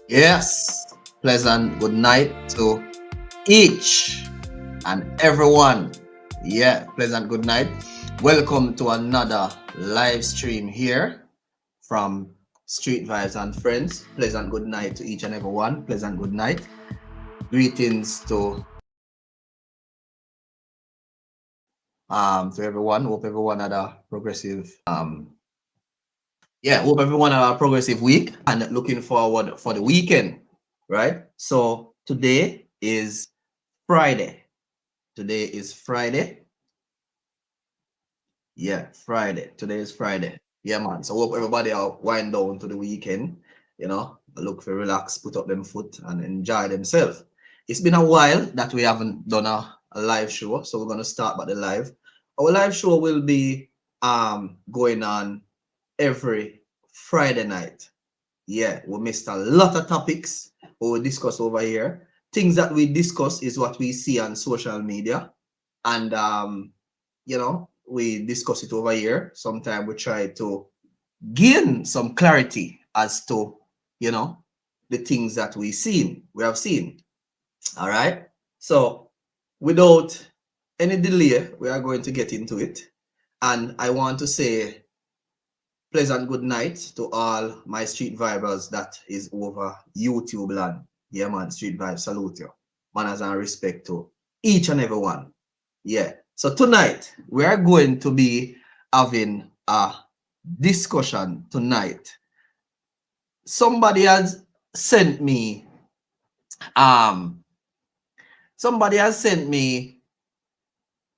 Yes, pleasant good night to each and everyone. Yeah, pleasant good night. Welcome to another live stream here from Street Vibes and Friends. Pleasant good night to each and everyone. Pleasant good night. Greetings to everyone. Hope everyone had a progressive hope everyone had a progressive week and looking forward for the weekend, right? So today is Friday. Today is Friday. Yeah, Friday. Today is Friday. Yeah, man. So hope everybody will wind down to the weekend. Look for relax, put up them foot and enjoy themselves. It's been a while that we haven't done a live show, so we're gonna start by the live. Our live show will be going on every Friday night. Yeah, we missed a lot of topics we discuss over here. Things that we discuss is what we see on social media, and we discuss it over here. Sometimes we try to gain some clarity as to the things that we have seen. All right. So without any delay, we are going to get into it. And I want to say pleasant good night to all my street vibers that is over YouTube land. Yeah, man, street vibe, salute you. Manners and respect to each and every one. Yeah. So tonight we are going to be having a discussion tonight. Somebody has sent me um somebody has sent me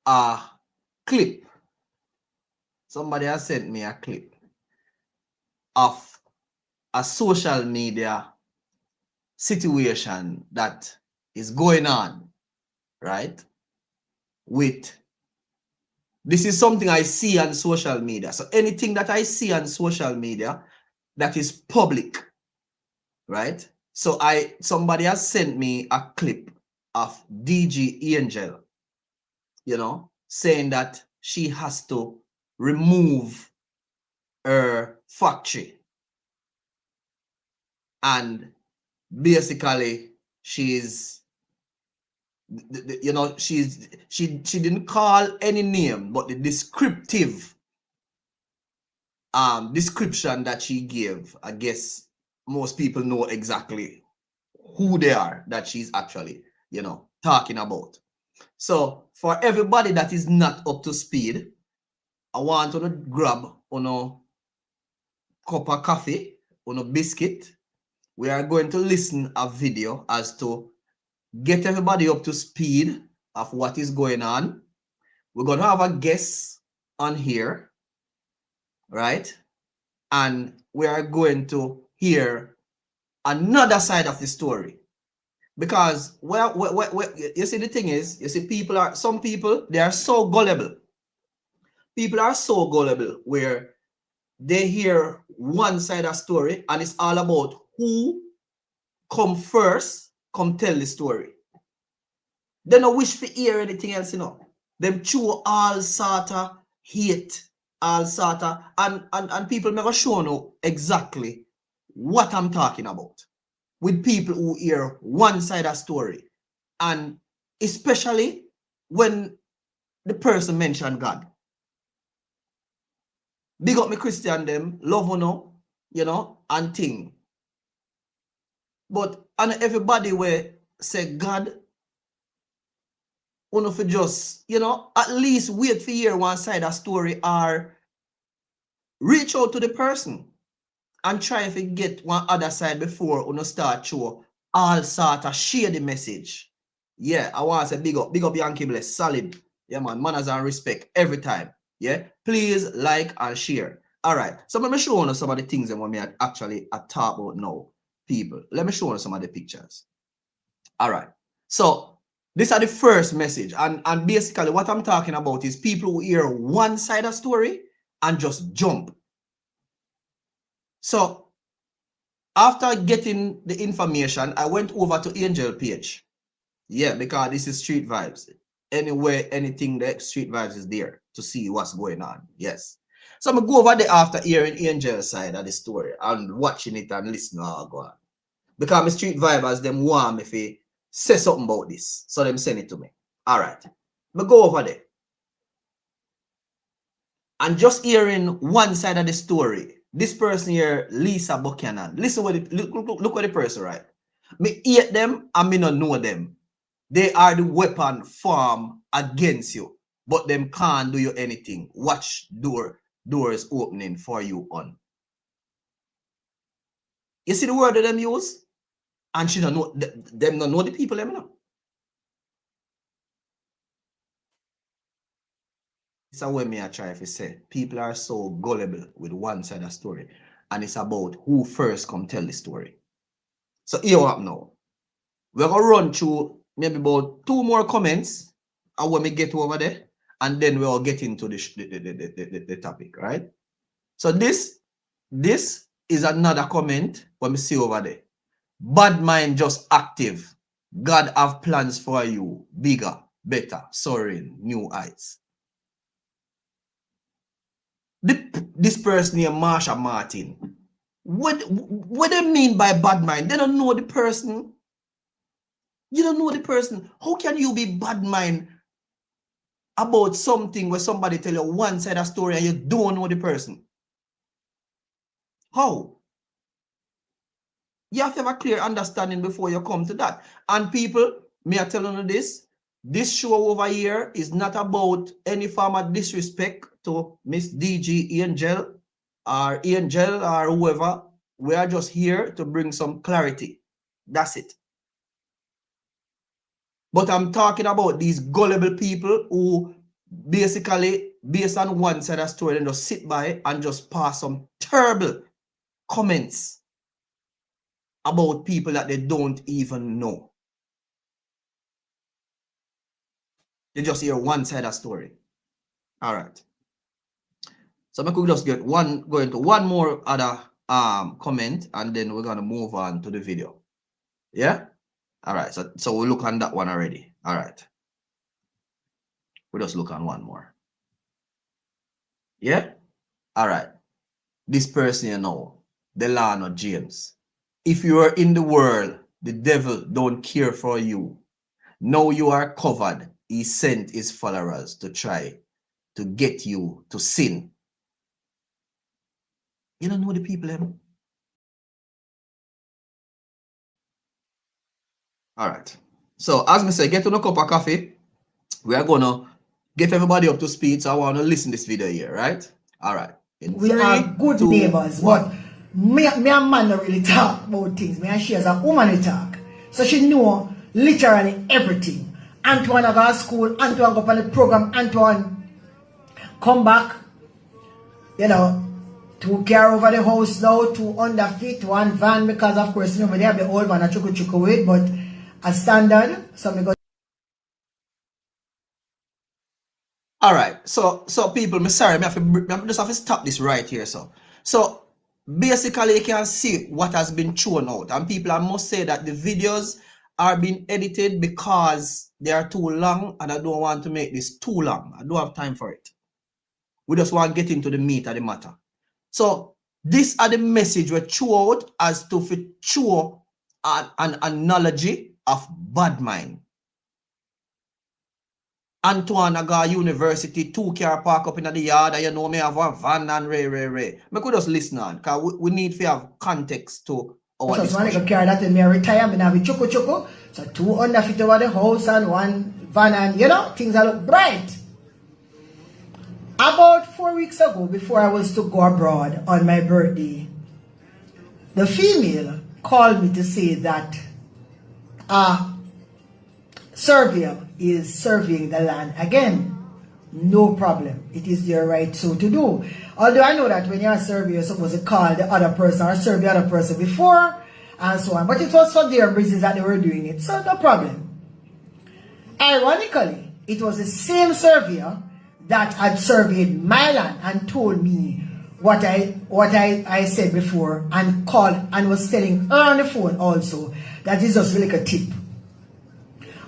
a clip. Somebody has sent me a clip of a social media situation that is going on, right? This is something I see on social media. So anything that I see on social media that is public, right? So somebody has sent me a clip of DG Angel, saying that she has to remove her factory, and basically she's she didn't call any name, but the descriptive description that she gave, I guess most people know exactly who they are that she's actually talking about. So for everybody that is not up to speed, I want to grab a cup of coffee, a biscuit. We are going to listen a video as to get everybody up to speed of what is going on. We're going to have a guest on here, right? And we are going to hear another side of the story. Because you see, the thing is, you see, some people, they are so gullible. People are so gullible where they hear one side of the story and it's all about who come first, come tell the story. They don't wish to hear anything else, Them chew all sort of hate, all sort of, and people never show no exactly what I'm talking about with people who hear one side of story. And especially when the person mentioned God. Big up me Christian them, love and thing. But and everybody will say God, for just, at least wait for hear one side of story or reach out to the person and try to get one other side before start show all sort of share the message. Yeah, I want to say big up Yankee Bless, solid. Yeah, man, manners and respect every time. Yeah, please like and share. All right, so let me show you some of the things that we actually talk about now, people. Let me show you some of the pictures. All right, so these are the first message, and basically what I'm talking about is people who hear one side of story and just jump. So after getting the information, I went over to Angel page. Yeah, because this is Street Vibes. Anywhere, anything that Street Vibes is there to see what's going on. Yes. So I'm going to go over there after hearing Angel's side of the story and watching it and listening how it go on. Because my street vibers, them want me if say something about this. So them send it to me. All right. Me go over there. And just hearing one side of the story, this person here, Lisa Buchanan, listen what it, look what the person right. Me hate them and me not know them. They are the weapon formed against you, but them can't do you anything. Watch doors opening for you on. You see the word that them use? And she don't know, them don't know the people them know. It's a way me I try to say. People are so gullible with one side of the story. And it's about who first come tell the story. So here what now. We're going to run through maybe about 2 more comments. And when we get over there, and then we'll get into the topic, right? So this is another comment when we see over there. Bad mind just active. God have plans for you. Bigger, better, soaring, new heights. This person here, Marsha Martin. What they mean by bad mind? They don't know the person. You don't know the person. How can you be bad mind about something where somebody tell you one side of story and you don't know the person? How? You have to have a clear understanding before you come to that. And people, me are telling you this show over here is not about any form of disrespect to Miss DG Angel or whoever. We are just here to bring some clarity. That's it. But I'm talking about these gullible people who basically, based on one side of the story, and just sit by and just pass some terrible comments about people that they don't even know. They just hear one side of the story. All right. So I could just go into one more other comment, and then we're gonna move on to the video. Yeah. All right. So we'll look on that one already. All right. We'll just look on one more. Yeah. All right. This person, you know, Delano James. If you are in the world, the devil don't care for you. Now you are covered. He sent his followers to try to get you to sin. You don't know the people, them. All right. So as I say, get on a cup of coffee. We are gonna get everybody up to speed. So I want to listen to this video here, right? All right. We are good neighbors, but me and man don't really talk about things. Me and she as a woman we talk. So she know literally everything. Antoine go to school, Antoine go on the program, Antoine come back, you know, 2 car over the house now, 2 underfit, 1 van, because of course, you know, they have the old van a chuku with, but a standard, so me go. All right, so people, me sorry, I just have to stop this right here. So basically, you can see what has been thrown out, and people, I must say that the videos are being edited because they are too long, and I don't want to make this too long. I don't have time for it. We just want to get into the meat of the matter. So this are the message we throw out as to show an analogy of bad mind. Antoine Aga University, 2 car park up in the yard, and you know me have a van and ray. Me could just listen on, because we need to have context to our discussion. So car that me retire, me have a chuku. So 2 underfit over the house and 1 van, and you know, things are look bright. About 4 weeks ago, before I was to go abroad on my birthday, the female called me to say that Serbia is surveying the land again. No problem. It is your right so to do. Although I know that when you're a surveyor, you're supposed to call the other person or serve the other person before and so on. But it was for their reasons that they were doing it. So no problem. Ironically, it was the same surveyor that had surveyed my land and told me what I said before, and called and was telling her on the phone also that this was really like a tip.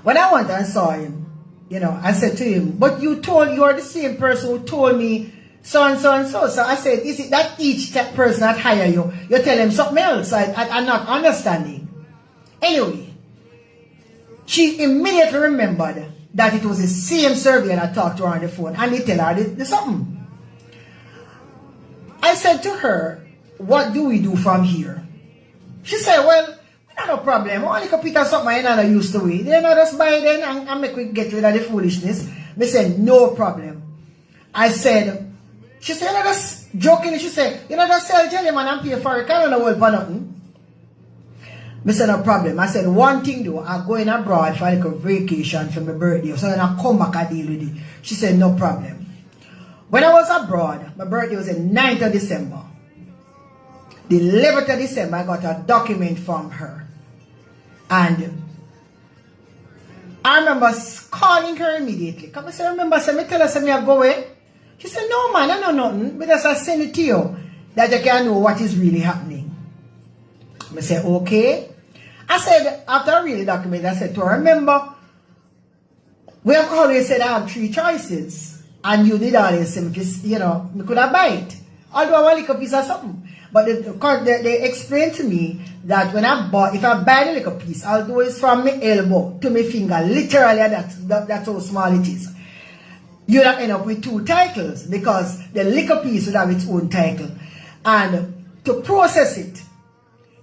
When I went and saw him, you know, I said to him, but you are the same person who told me so and so and so. So I said, is it that each person that hire you, you tell him something else? I'm not understanding. Anyway, she immediately remembered that it was the same surveyor that talked to her on the phone, and they tell her there's something. I said to her, what do we do from here? She said, well, no problem. Only can pick up something I not used to it. Then I just buy it and make we get rid of the foolishness. I said, no problem. I said, she said, you know, just jokingly, she said, you know, just sell jelly man and pay for it. Can't hold for nothing. I said, no problem. I said, one thing though, I'm going abroad for like a vacation for my birthday. So then I come back and deal with it. She said, no problem. When I was abroad, my birthday was the 9th of December. The 11th of December, I got a document from her. And I remember calling her immediately. Come I say, remember, say, me tell her, say, me I go away. She said, no man, I know nothing. Because I send it to you that you can know what is really happening. I said, okay. I said, after I read the document, I said to her, remember, we have always said I have 3 choices. And you did always say, you know, we could have buy it. Although I want like a piece of something. But they explained to me that when if I buy the little piece, I'll do it from my elbow to my finger. Literally, that's how small it is. You'll end up with 2 titles because the little piece would have its own title. And to process it,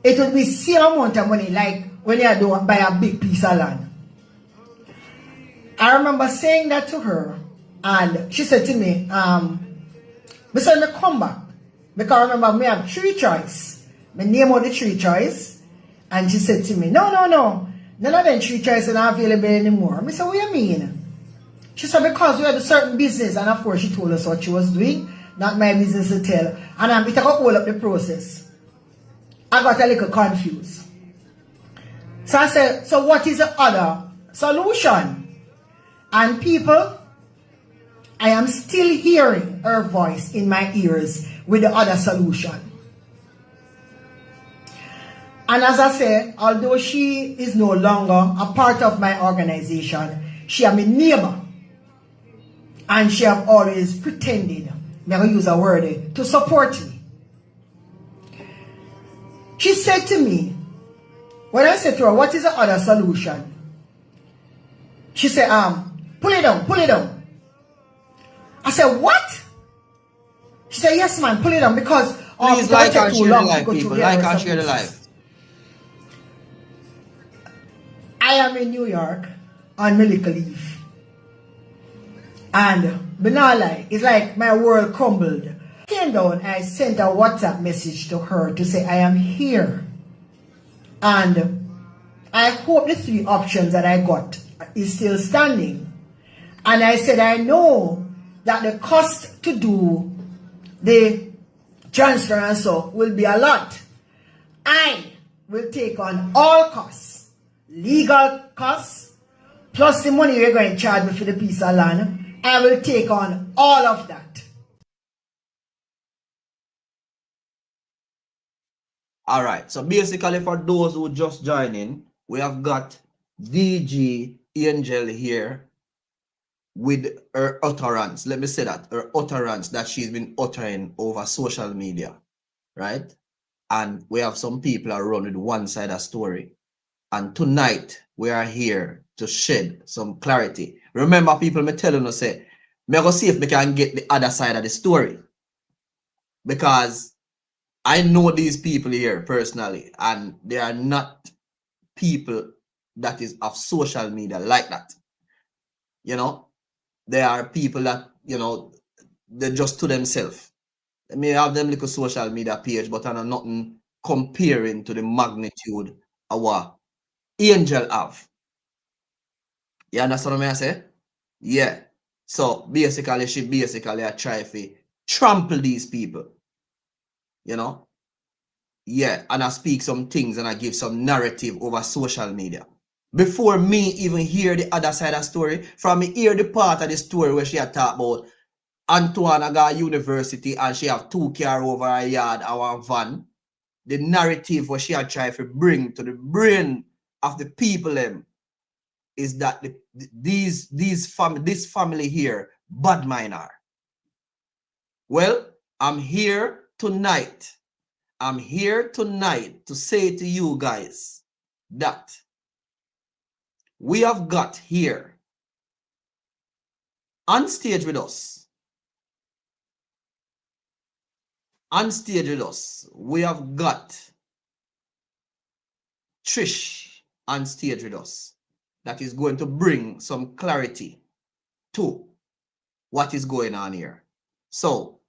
it would be same amount of money like when you do buy a big piece of land. I remember saying that to her, and she said to me, I said, me come back. Because I remember me have 3 choices. Me name out the 3 choices. And she said to me, no. None of them 3 choices are not available anymore. I said, what do you mean? She said, because we had a certain business. And of course, she told us what she was doing. Not my business to tell. And it got all up the process. I got a little confused. So I said, so what is the other solution? And people, I am still hearing her voice in my ears with the other solution. And as I said, although she is no longer a part of my organization, she is my neighbor. And she have always pretended, I'm going to use a word, to support me. She said to me, when I said to her, what is the other solution? She said, pull it down. I said, what? She said, yes, man, pull it down because please like and share the live, people. Like and share the live. I am in New York on medical leave. And banally, it's like my world crumbled. Came down, I sent a WhatsApp message to her to say, I am here. And I hope the 3 options that I got is still standing. And I said, I know that the cost to do the transfer and so will be a lot. I will take on all costs, legal costs, plus the money you're going to charge me for the piece of land. I will take on all of that. All right. So basically, for those who just join in, we have got DG Angel here with her utterance. Let me say that, her utterance that she's been uttering over social media, right? And we have some people around with one side of story. And tonight, we are here to shed some clarity. Remember, people, me telling us, say, me go see if we can get the other side of the story. Because I know these people here personally, and they are not people that is of social media like that. You know, they are people that, you know, they're just to themselves. They may have them little social media page, but I'm nothing comparing to the magnitude of what Angel have. You understand what I say? Yeah. So basically, she basically try to trample these people. You know? Yeah, and I speak some things and I give some narrative over social media. Before me even hear the other side of the story, from me hear the part of the story where she had talked about Antoine got university and she have 2 car over a yard or a van. The narrative where she had tried to bring to the brain of the people is that this family here badmind her. Well, I'm here tonight to say to you guys that we have got here on stage with us. On stage with us, we have got Trish on stage with us that is going to bring some clarity to what is going on here. So,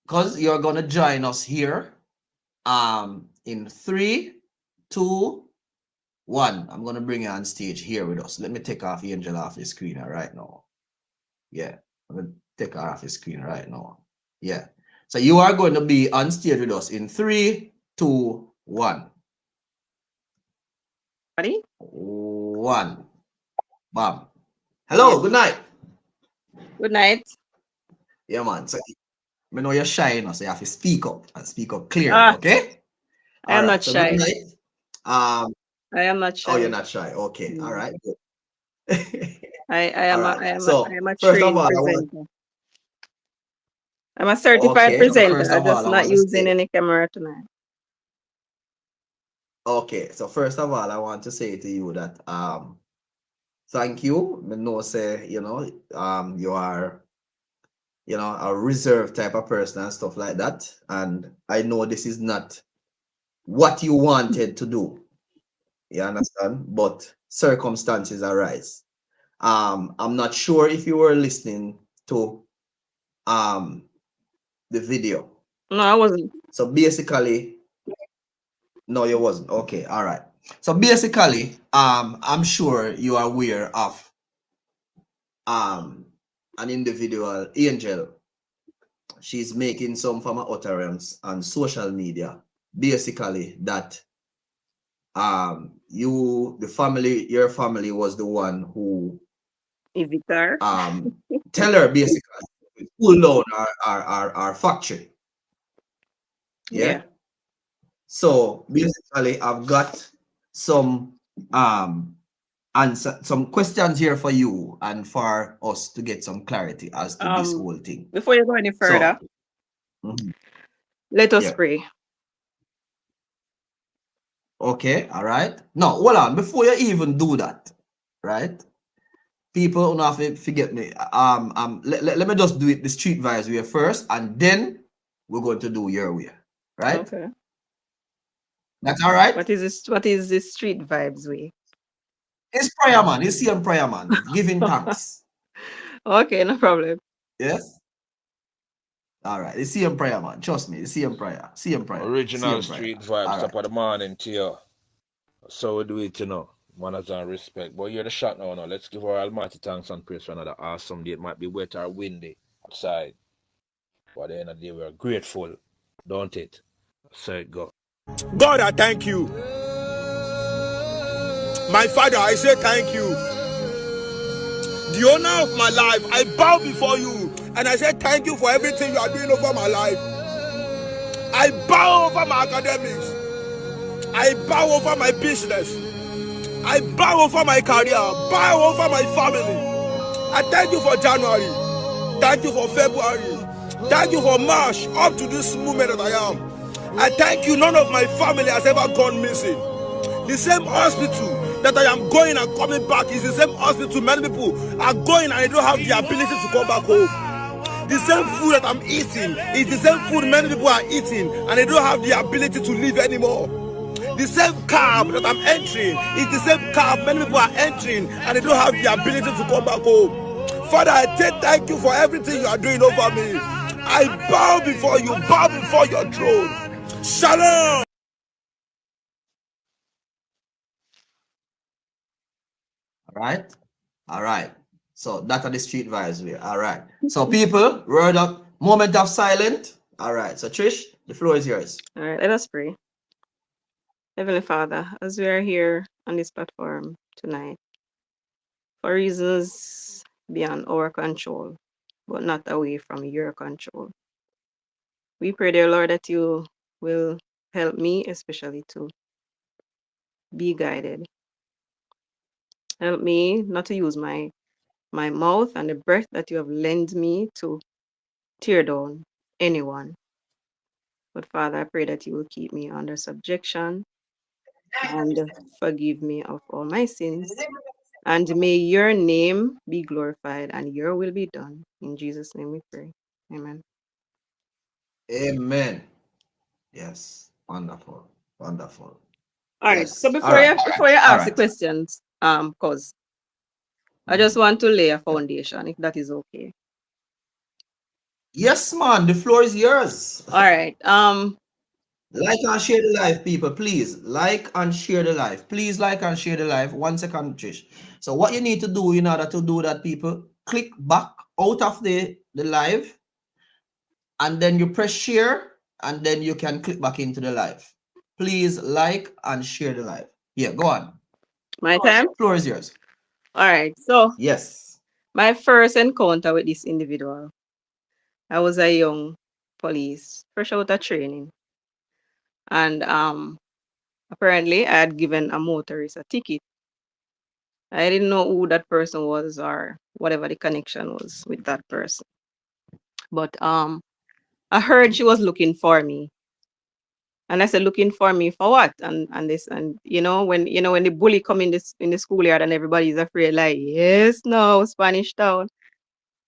because you're going to join us here in 3, 2, 1. I'm going to bring you on stage here with us. Let me take off Angel off the screen right now. Yeah, I'm going to take her off the screen right now. Yeah. So you are going to be on stage with us in 3, 2, 1. Ready? 1. Bam. Hello, good night. Good night. Yeah, man. So I know you're shy, you know, so you have to speak up and speak up clearly, okay? I am not shy. Good night. I am not shy. Oh, you're not shy. Okay. All right. Good. I am All right. I am So, a first of trained all, presenter. I'm a certified Okay, presenter. first I'm of all, just I not want to using say, any camera tonight. okay, so first of all, I want to say to you that thank you. I know say, you know, you are, you know, a reserved type of person and stuff like that. And I know this is not what you wanted to do. You understand? But circumstances arise. I'm not sure if you were listening to the video. No, I wasn't. So basically, no, you wasn't. Okay, all right. So basically, I'm sure you are aware of an individual, Angel. She's making some form of utterance on social media, basically that your family was the one who Evitar. tell her basically to pull down our factory. Yeah. So basically, I've got some answer, some questions here for you and for us to get some clarity as to this whole thing. Before you go any further, let us pray. Okay, all right. Now, hold on. Before you even do that, right? People don't have to forget me. Let me just do it the street vibes way first, and then we're going to do your way, right? Okay. That's all right. What is this? What is this street vibes way? It's prayer, man. It's CM prayer, man. Giving thanks. Okay, no problem. Yes. All right. It's CM prayer, man. Trust me. It's CM prayer. CM prayer. Original CM prayer. street vibes, All top right. of the morning to you. So we do it, you know. Manners and respect. But you're the shot now. Let's give our almighty thanks and praise for another awesome day. It might be wet or windy outside. But at the end of the day, we're grateful, don't it? So it go. God, I thank you. My Father, I say thank you. The owner of my life, I bow before you and I say thank you for everything you are doing over my life. I bow over my academics. I bow over my business. I bow over my career. Bow over my family. I thank you for January. Thank you for February. Thank you for March up to this moment that I am. I thank you, none of my family has ever gone missing. The same hospital that I am going and coming back is the same hospital many people are going and they don't have the ability to come back home. The same food that I'm eating is the same food many people are eating and they don't have the ability to live anymore. The same cab that I'm entering is the same cab many people are entering and they don't have the ability to come back home. Father, I say thank you for everything you are doing over me. I bow before you, bow before your throne. Shalom. All right. All right. So that are the street vibes we. All right. So people, word up, moment of silence. All right. So Trish, the floor is yours. All right, let us pray. Heavenly Father, as we are here on this platform tonight, for reasons beyond our control, but not away from your control, we pray, dear Lord, that you will help me, especially to be guided. Help me not to use my mouth and the breath that you have lent me to tear down anyone. But Father, I pray that you will keep me under subjection and forgive me of all my sins. And may your name be glorified and your will be done. In Jesus' name we pray. Amen. Amen. Yes. Wonderful. Wonderful. All right. So Yes. All right. before you All ask the right. questions, cause I just want to lay a foundation, if that is okay. Yes, man. The floor is yours. All right. Like and share the live, people. Please like and share the live. Please like and share the live. 1 second, Trish. So what you need to do in order to do that, people, click back out of the live, and then you press share, and then you can click back into the live. Please like and share the live. Yeah, go on. My time. Floor is yours. All right. So Yes. my first encounter with this individual, I was a young police, fresh out of training, and apparently I had given a motorist a ticket. I didn't know who that person was or whatever the connection was with that person. But I heard she was looking for me. And I said, looking for me for what? And this, and when the bully come in the schoolyard and everybody's afraid, like, yes, no, Spanish Town.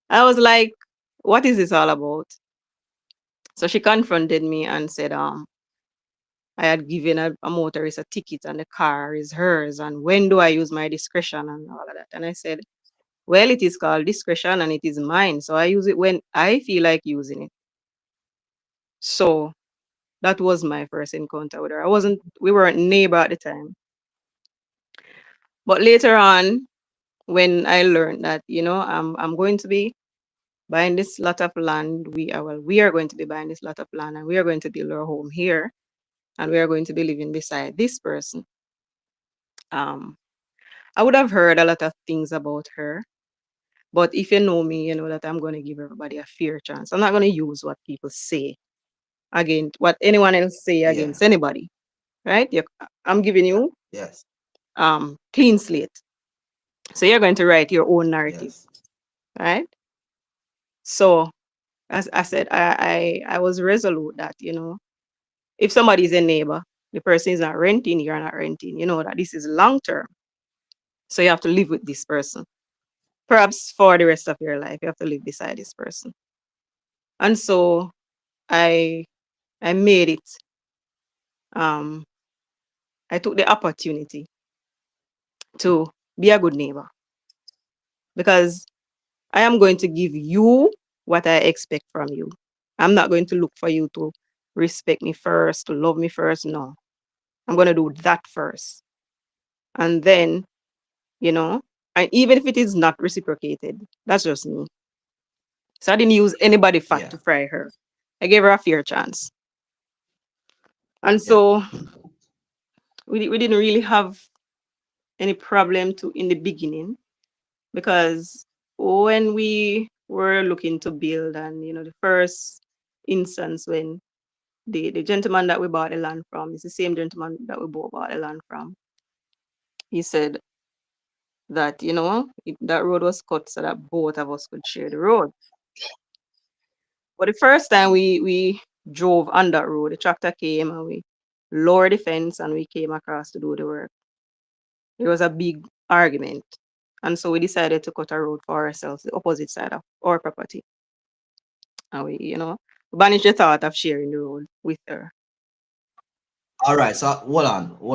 I was like, what is this all about? So she confronted me and said, I had given a motorist a ticket and the car is hers. And when do I use my discretion and all of that? And I said, well, it is called discretion and it is mine. So I use it when I feel like using it. So that was my first encounter with her. We weren't neighbor at the time. But later on, when I learned that, I'm going to be buying this lot of land, we are going to be buying this lot of land and we are going to build our home here and we are going to be living beside this person. I would have heard a lot of things about her. But if you know me, you know that I'm going to give everybody a fair chance. I'm not going to use what people say against what anyone else say Yeah. against anybody, right? I'm giving you Yes. clean slate. So you're going to write your own narrative, Yes. right? So as I said, I was resolute that, if somebody is a neighbor, the person is not renting, you're not renting, you know that this is long term. So you have to live with this person. Perhaps for the rest of your life, you have to live beside this person. And so I made it. Um, I took the opportunity to be a good neighbor because I am going to give you what I expect from you. I'm not going to look for you to respect me first, to love me first. No, I'm going to do that first. And then, and even if it is not reciprocated, that's just me. So I didn't use anybody fat Yeah. to fry her. I gave her a fair chance. And Yeah. so we didn't really have any problem in the beginning because when we were looking to build and, the first instance when the gentleman that we bought the land from is the same gentleman that we both bought the land from. He said that, that road was cut so that both of us could share the road. But the first time we drove on that road, the tractor came and we lowered the fence and we came across to do the work. There was a big argument. And so we decided to cut a road for ourselves, the opposite side of our property. And we, banished the thought of sharing the road with her. All right. So hold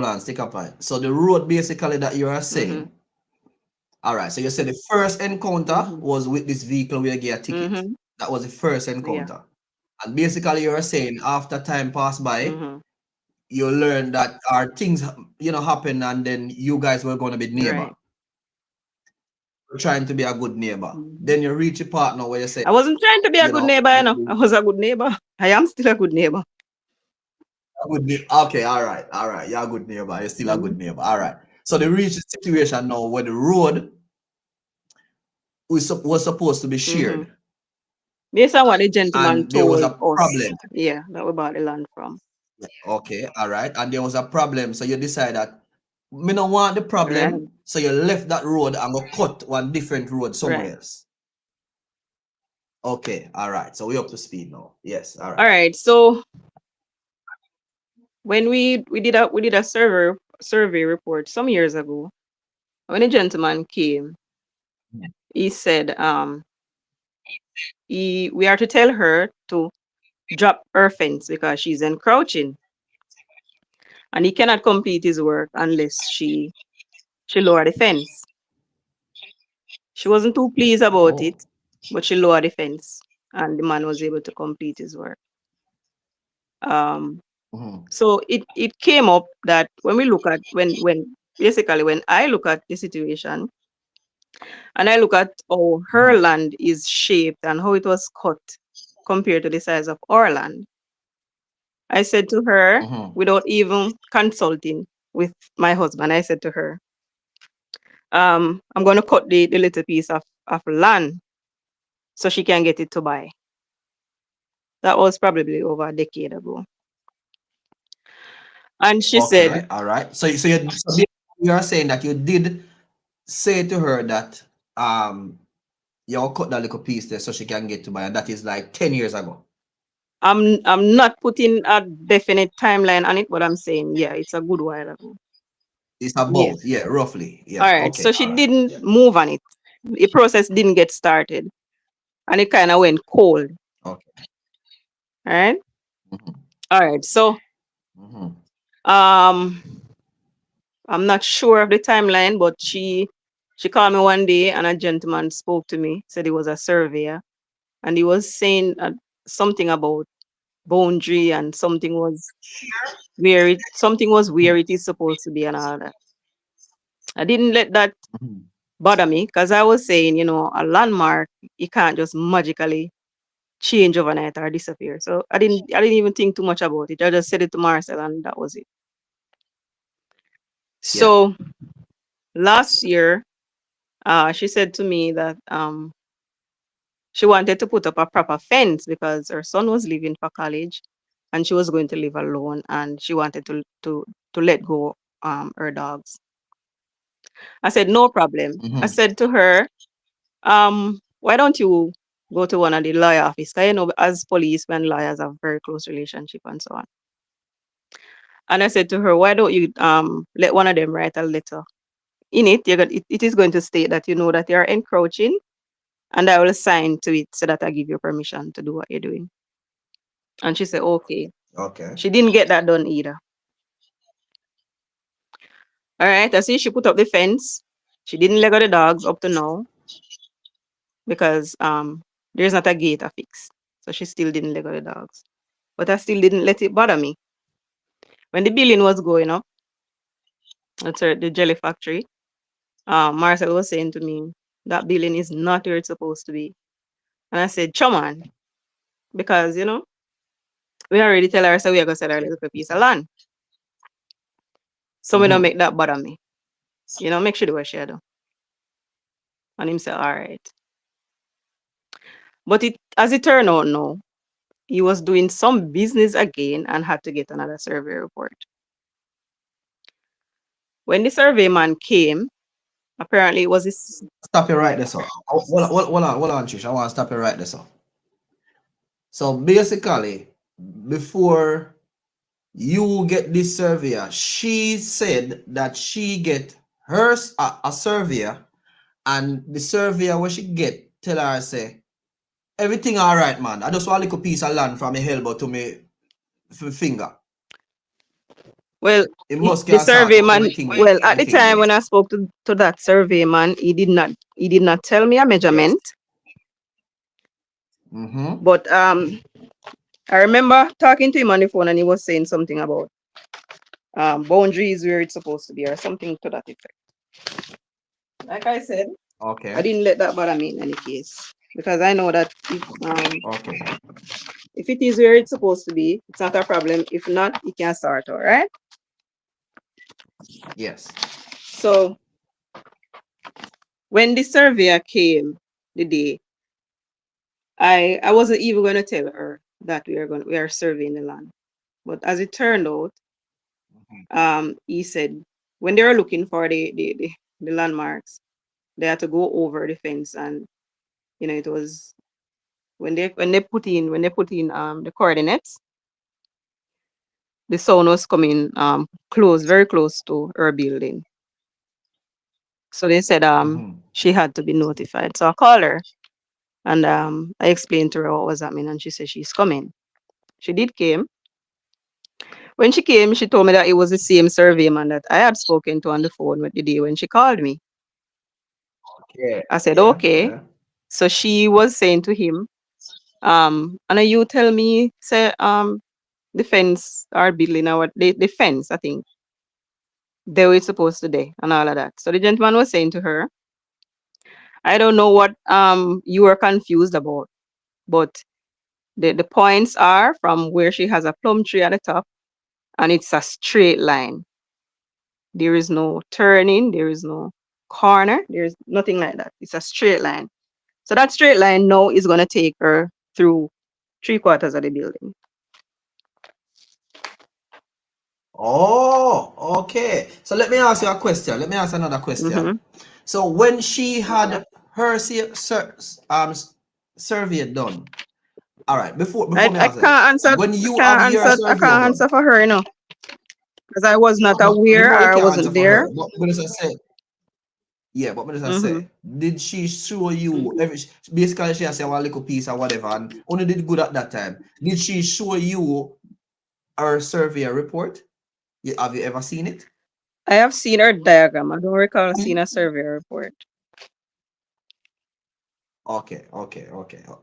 on, stick up point. So the road basically that you are saying. All right. So you said the first encounter was with this vehicle where you get a ticket. That was the first Yeah. encounter. And basically you are saying after time passed by, Mm-hmm. you learn that our things happen and then you guys were going to be neighbor. Right. You're trying to be a good neighbor. Mm-hmm. Then you reach a partner where you say, I wasn't trying to be a good neighbor, I was a good neighbor. I am still a good neighbor. Okay, all right. You're a good neighbor. You're still a good neighbor. All right. So they reach a situation now where the road was supposed to be shared. Based on what the gentleman And there was told a us, problem. yeah, that we bought the land from. Okay, all right. And there was a problem. So you decide that me don't want the Right. problem. So you left that road and go cut one different road somewhere Right. else. Okay, all right. So we're up to speed now. Yes, all All right. right. So when we did a survey survey report some years ago. When a gentleman came, he said, we are to tell her to drop her fence because she's encroaching, and he cannot complete his work unless she lower the fence. She wasn't too pleased about it, Oh. but she lowered the fence, and the man was able to complete his work. Um, Mhm. so it came up that when we look at when basically when I look at the situation and I look at how her Mhm. land is shaped and how it was cut compared to the size of our land, I said to her, Mhm. without even consulting with my husband, I said to her, I'm going to cut the little piece of land so she can get it to buy. That was probably over a decade ago. And she said, Okay. All right. You are saying that you did say to her that you'll cut that little piece there so she can get to buy, and that is like 10 years ago. I'm not putting a definite timeline on it, but I'm saying, yeah, it's a good while ago. It's Yeah. about, yeah, roughly. All Yeah. right. Okay. So she All right. didn't Yeah. move on it. The process didn't get started and it kind of went cold. Okay. All right. Mhm. All right. So Mhm. um I'm not sure of the timeline, but she called me one day and a gentleman spoke to me, said he was a surveyor, and he was saying something about boundary and something was where Mhm. it is supposed to be and all that. I didn't let that Mhm. bother me because I was saying, a landmark, it can't just magically change overnight or disappear. So I didn't even think too much about it. I just said it to Marcel and that was it. Yeah. So last year, she said to me that she wanted to put up a proper fence because her son was leaving for college and she was going to live alone and she wanted to let go her dogs. I said, no problem. I Mhm. said to her, why don't you go to one of the lawyer office? 'Cause as police, when lawyers have very close relationship and so on. And I said to her, why don't you let one of them write a letter? In it, it is going to state that you know that you are encroaching, and I will sign to it so that I give you permission to do what you're doing. And she said, okay. Okay. She didn't get that done either. All right, I see she put up the fence. She didn't let go the dogs up to now because there's not a gate affixed. So she still didn't let go the dogs. But I still didn't let it bother me. When the billing was going up, that's the jelly factory, Marcel was saying to me, that billing is not where it's supposed to be. And I said, come on, because, we already tell her, so we are going to sell her a little piece of land. So we don't Mhm. make that bother me. Make sure do what she do. And him say, all right. But as it turned out now, he was doing some business again and had to get another survey report. When the survey man came, apparently it was this. Stop it right there, so. Hold on, Trish. I want to stop it right there, so. So basically, before you get this surveyor, she said that she get a surveyor, and the surveyor where she get tell her say everything all right, man. I just want a little piece of land from my elbow to me finger. Well, It must the can sort survey out man, everything. well, at the Everything time there. when I spoke to that survey man, he did not tell me a Yes. measurement, Mm-hmm. but I remember talking to him on the phone and he was saying something about boundaries where it's supposed to be or something to that effect. Like I said, I Okay. didn't let that bother me in any case because I know that Okay. if it is where it's supposed to be, it's not a problem. If not, it can start, all right? Yes. So when the surveyor came the day, I wasn't even going to tell her that we are surveying the land. But as it turned out, he said when they were looking for the landmarks, they had to go over the fence, and it was when they put in the coordinates, the sound was coming close, very close to her building. So they said she had to be notified. So I called her and I explained to her what was happening, and she said she's coming. She did came. When she came, she told me that it was the same surveyman that I had spoken to on the phone with the day when she called me. Yeah, I said, yeah, okay. yeah. So she was saying to him, and you tell me, say, the fence are building our the fence, I think they were supposed to do and all of that. So the gentleman was saying to her, I don't know what you are confused about, but the points are from where she has a plum tree at the top, and it's a straight line. There is no turning, there is no corner, there's nothing like that. It's a straight line. So that straight line now is going to take her through 3/4 of the building. Oh, okay. So let me ask you a question. Let me ask another Mm-hmm. question. So when she had her survey done, all right. Before me I answer it, can't answer. when you have your I survey can't done, answer for her, because I was not but you aware know you or I can't answer wasn't for there. her. But what does I say? Yeah, but what does I Mm-hmm. say? Did she show you every? Basically, she has say one little piece or whatever, and only did good at that time. Did she show you her survey report? Have you ever seen it? I have seen her diagram. I don't recall seeing a survey report. Okay.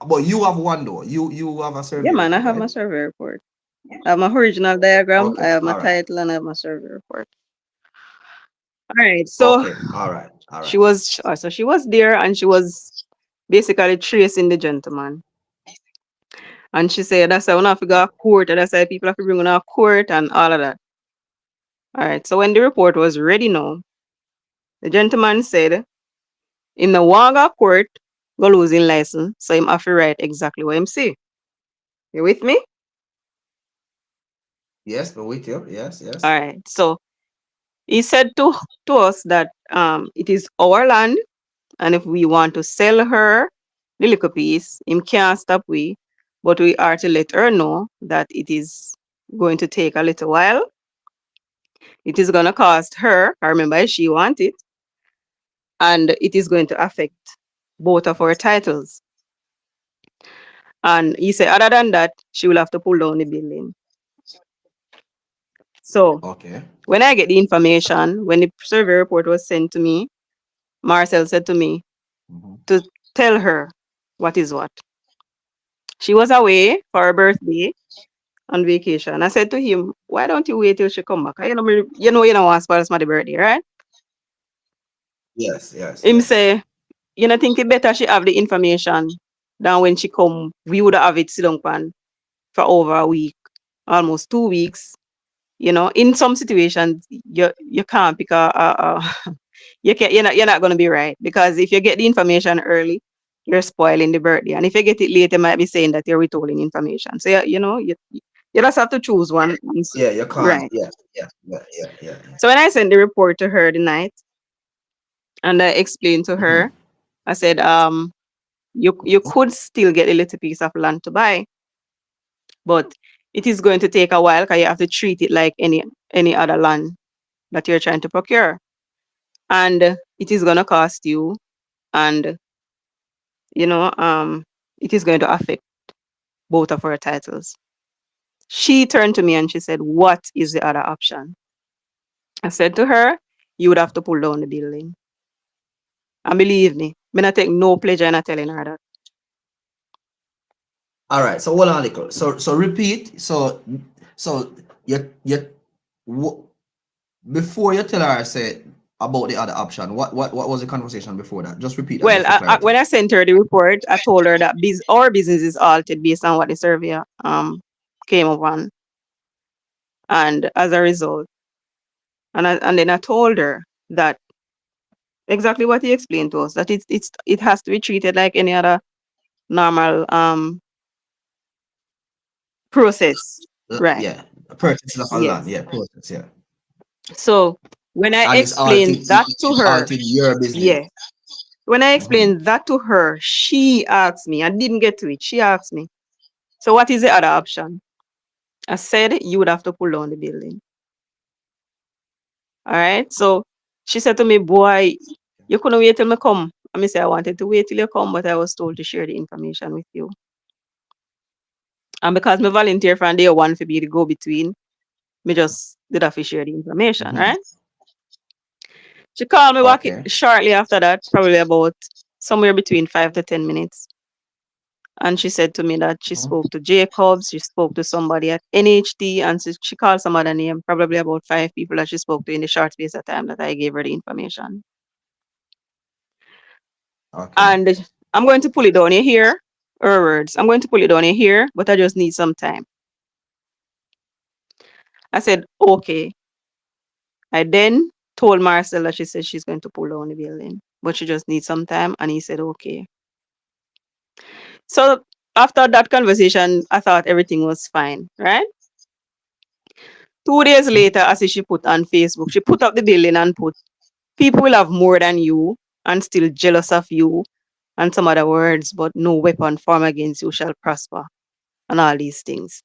But you have one though. You have a Yeah, survey man, I report, have my right? survey report. I have my original diagram, I Okay, have my all right. title, and I have my survey report. All right, so Okay, all she right. was so she was there and she was basically tracing the gentleman. And she said that's why we have to go to court, and that's why people have to bring on a court and all of that. All right, so when the report was ready now, the gentleman said in the Wanga court go losing license, so him have to write exactly what him say. You with me? Yes, but with you. Yes, All yes. right. So he said to us that it is our land, and if we want to sell her the little piece, him can't stop we, but we are to let her know that it is going to take a little while. It is gonna cost her, I remember she want it, and it is going to affect both of our titles. And he said other than that, she will have to pull down the building. So Okay. when I get the information, when the survey report was sent to me, Marcel said to me Mhm. to tell her what is what. She was away for her birthday on vacation. I said to him, why don't you wait till she come back? You don't want to spoil somebody's birthday, right? Yes, yes, Him yes. say, you know, think it better she have the information than when she come, we would have it sit down pan for over a week, almost 2 weeks. You know, in some situations, you can't pick you're not gonna be right, because if you get the information early, you're spoiling the birthday, and if you get it late, they might be saying that you're withholding information. So you just have to choose one. Yeah, you can't. Right. Yeah. So when I sent the report to her the night, and I explained to Mhm. her, I said, you could still get a little piece of land to buy, but it is going to take a while because you have to treat it like any other land that you're trying to procure, and it is going to cost you, and you know it is going to affect both of our titles. She turned to me and she said, what is the other option? I said to her, you would have to pull down the building. And believe me, I'm not take no pleasure in telling her that. All right. So hold on, a little. So repeat. So you w- before you tell her say about the other option. What was the conversation before that? Just repeat that Well, just for clarity. when I sent her the report, I told her that our business is altered based on what the surveyor came upon, and as a result, and then I told her that exactly what he explained to us, that it has to be treated like any other normal process. Right. Yeah. Purchase of a land. Yes. Yeah, process. Yeah. So when I And it's explained that to her, altered your business. yeah, when I Mhm. explained that to her, she asked me, I didn't get to it. She asked me, so what is the other option? I said you would have to pull down the building. All right. So she said to me, boy, you couldn't wait till me come. I mean, say I wanted to wait till you come, but I was told to share the information with you. And because me volunteer from day one for be the go between, me just did have to share the information, Mm-hmm. right? She called me back Okay. shortly after that, probably about somewhere between 5 to 10 minutes. And she said to me that she Mm-hmm. spoke to Jacobs, she spoke to somebody at NHT, and she called some other name, probably about 5 people that she spoke to in the short space of time that I gave her the information. Okay. And I'm going to pull it down here, her words. I'm going to pull it down here, but I just need some time. I said, okay. I then told Marcel that she said she's going to pull down the building, but she just needs some time. And he said, okay. So after that conversation, I thought everything was fine, right? 2 days Mm-hmm. later, as she put on Facebook, she put up the building and put, people will have more than you and still jealous of you and some other words, but no weapon formed against you shall prosper and all these things.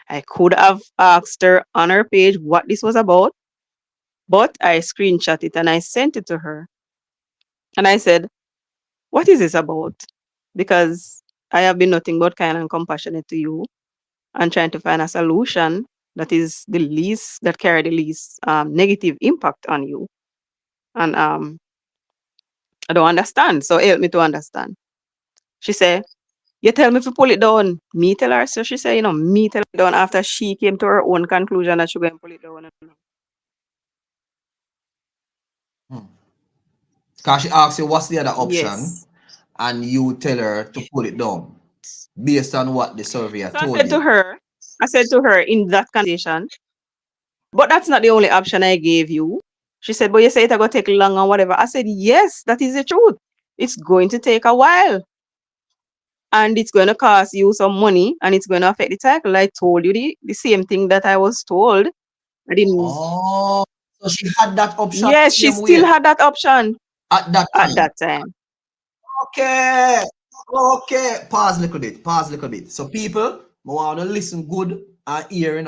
I could have asked her on her page what this was about, but I screenshot it and I sent it to her. And I said, what is this about? Because I have been nothing but kind and compassionate to you and trying to find a solution that is the least, that carry the least negative impact on you. And I don't understand. So help me to understand. She said, you tell me to pull it down. Me tell her. So she said, me tell it down after she came to her own conclusion that she going to pull it down. Because she asks you what's the other option, Yes. and you tell her to pull it down based on what the surveyor So I told said to you. her, in that conversation, but that's not the only option I gave you. She said, but you say it's going to take long or whatever. I said, yes, that is the truth. It's going to take a while. And it's going to cost you some money and it's going to affect the title. I told you the same thing that I was told. I didn't. Oh, so she had that option Yes, she same still way had that option at that at time. that time. Okay. Okay. Pause a little bit. Pause a little bit. So people, I want to listen good and hear,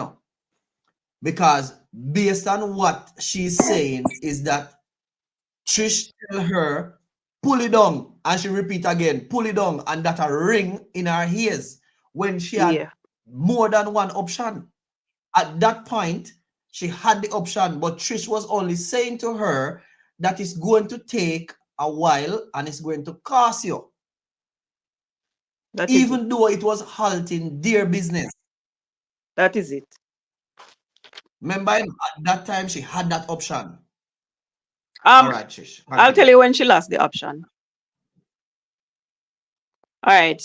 because based on what she's saying is that Trish tell her, pull it down, and she repeat again, pull it down, and that a ring in her ears when she had Yeah, more than one option. At that point, she had the option, but Trish was only saying to her that it's going to take a while and it's going to cost you, that is it. even though it was halting their business. That is it. Remember, at that time, she had that option. All Um, right, Trish, I'll tell continue. you when she lost the option. All right.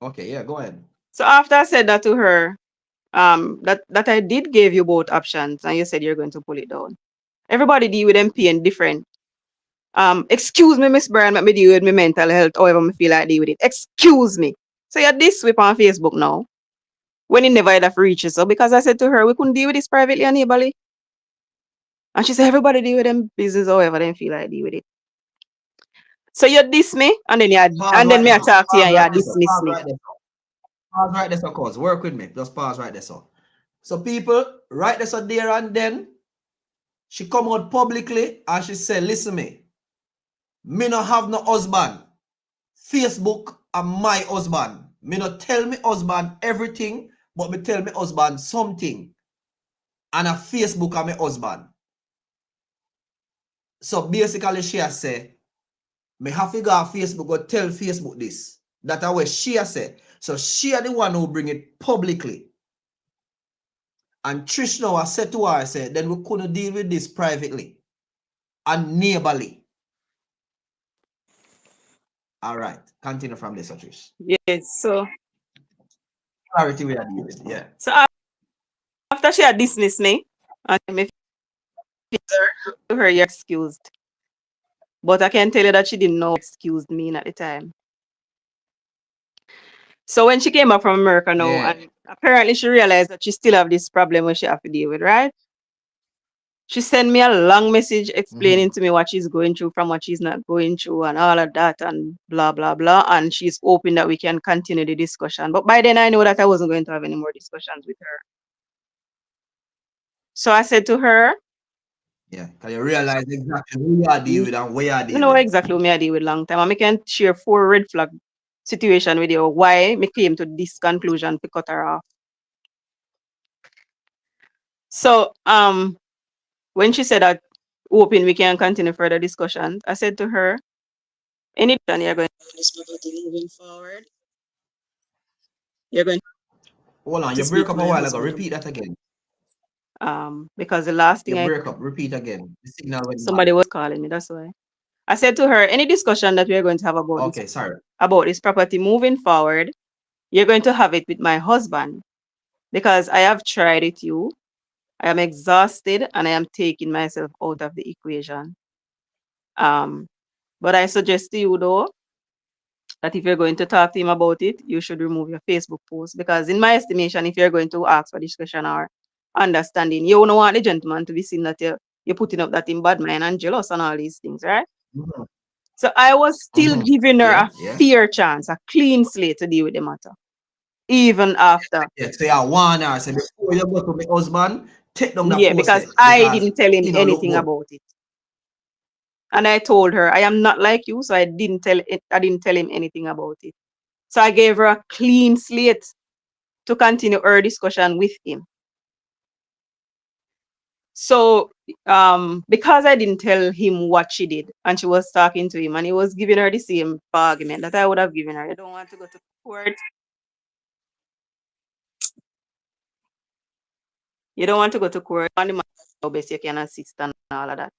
Okay, yeah, go ahead. So after I said that to her, that I did give you both options and you said you're going to pull it down. Everybody deal with them pain different. Excuse me, Miss Brown, let me deal with my mental health, however I feel like deal with it. Excuse me. So you're this whip on Facebook now. When it never had have reached you. So because I said to her, we couldn't deal with this privately and neighborly. And she said, everybody deal with them business however they feel like deal with it. So you diss me and then Pause right me there. attack you Pause and right you there. So. dismiss Pause me. right there. Pause right there, so cause work with me. Just pause right there, so. So people, right there, so there and then, she come out publicly and she said, listen me no have no husband. Facebook and my husband. Me no tell me husband everything, but me tell me husband something. And a Facebook and my husband. So basically she has say, me have to go on Facebook go tell Facebook this. That's what she has said. So she are the one who bring it publicly. And Trish now has said to her, I said, then we couldn't deal with this privately and neighborly. All right. Continue from this, Trish. Yes. So Clarity we are dealing with. Yeah. after she had dismissed me, and me to her, you're excused. But I can tell you that she didn't know excused me at the time. So when she came back from America now, Yeah. and apparently she realized that she still have this problem where she have to deal with, right? She sent me a long message explaining to me what she's going through from what she's not going through and all of that and blah, blah, blah. And she's hoping that we can continue the discussion. But by then I know that I wasn't going to have any more discussions with her. So I said to her, Yeah. Can you realize exactly who you are dealing with and where you are you dealing know with? exactly what I deal with long time. And I can share 4 red flag situation with you why me came to this conclusion to cut her off. So when she said that hoping we can continue further discussions, I said to her, anytime you're going to this property moving forward, you're going Hold on, to you speak break to up a my while ago. husband Repeat about that again. because the last You thing break up. Repeat again. The signal went bad. somebody was calling me, that's why. I said to her, any discussion that we're going to have Okay, sorry. about this property moving forward, you're going to have it with my husband because I have tried it you. I am exhausted and I am taking myself out of the equation. But I suggest to you though that if you're going to talk to him about it, you should remove your Facebook post because in my estimation, if you're going to ask for discussion or understanding, you don't want the gentleman to be seen that you're putting up that in bad mind and jealous and all these things, right? Mhm, So I was still mhm. giving her Yeah, a yeah. fair chance, a clean slate to deal with the matter, even after. Yeah, say I warn her. Say before you go to my husband, take down that Yeah, post because there I because didn't tell him it don't look anything good. about it. And I told her I am not like you, so I didn't tell him anything about it. So I gave her a clean slate to continue her discussion with him. So because I didn't tell him what she did and she was talking to him and he was giving her the same argument that I would have given her. You don't want to go to court. You don't want to go to court. On the man how best you can assist and all of that.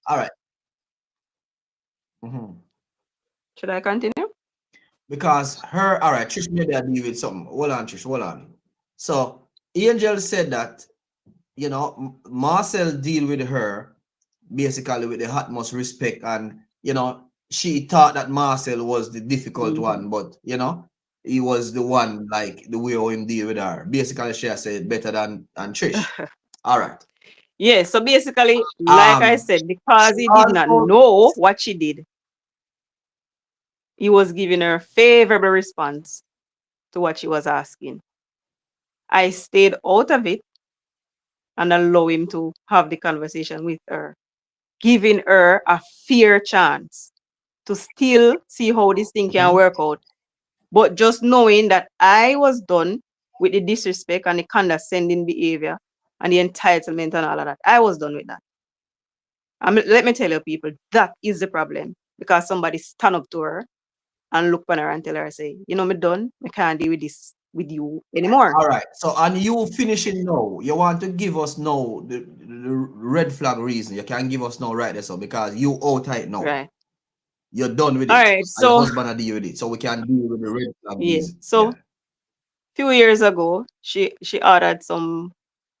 All right. Mhm. Should I continue? Because her, all right, Trish, maybe I deal with something. Hold on, Trish, hold on. So Angel said that, Marcel deal with her basically with the utmost respect, and she thought that Marcel was the difficult one, but he was the one like the way how him deal with her. Basically, she has said better than Trish. All right. Yeah, so basically, like I said, because She he did not also know what she did, he was giving her a favorable response to what she was asking. I stayed out of it and allow him to have the conversation with her, giving her a fair chance to still see how this thing can work out. But just knowing that I was done with the disrespect and the condescending behavior and the entitlement and all of that, I was done with that. Let me tell you, people, that is the problem because somebody stand up to her and look on her and tell her, say, me done, I can't deal with this with you anymore. all right. So, and you finishing now. You want to give us now the red flag reason. You can give us now right there, so because you out tight now. Right. You're done with All it. right. And your So, husband are deal with it. So we can deal with the red flag yeah. reason. So, Yeah. few years ago, she ordered some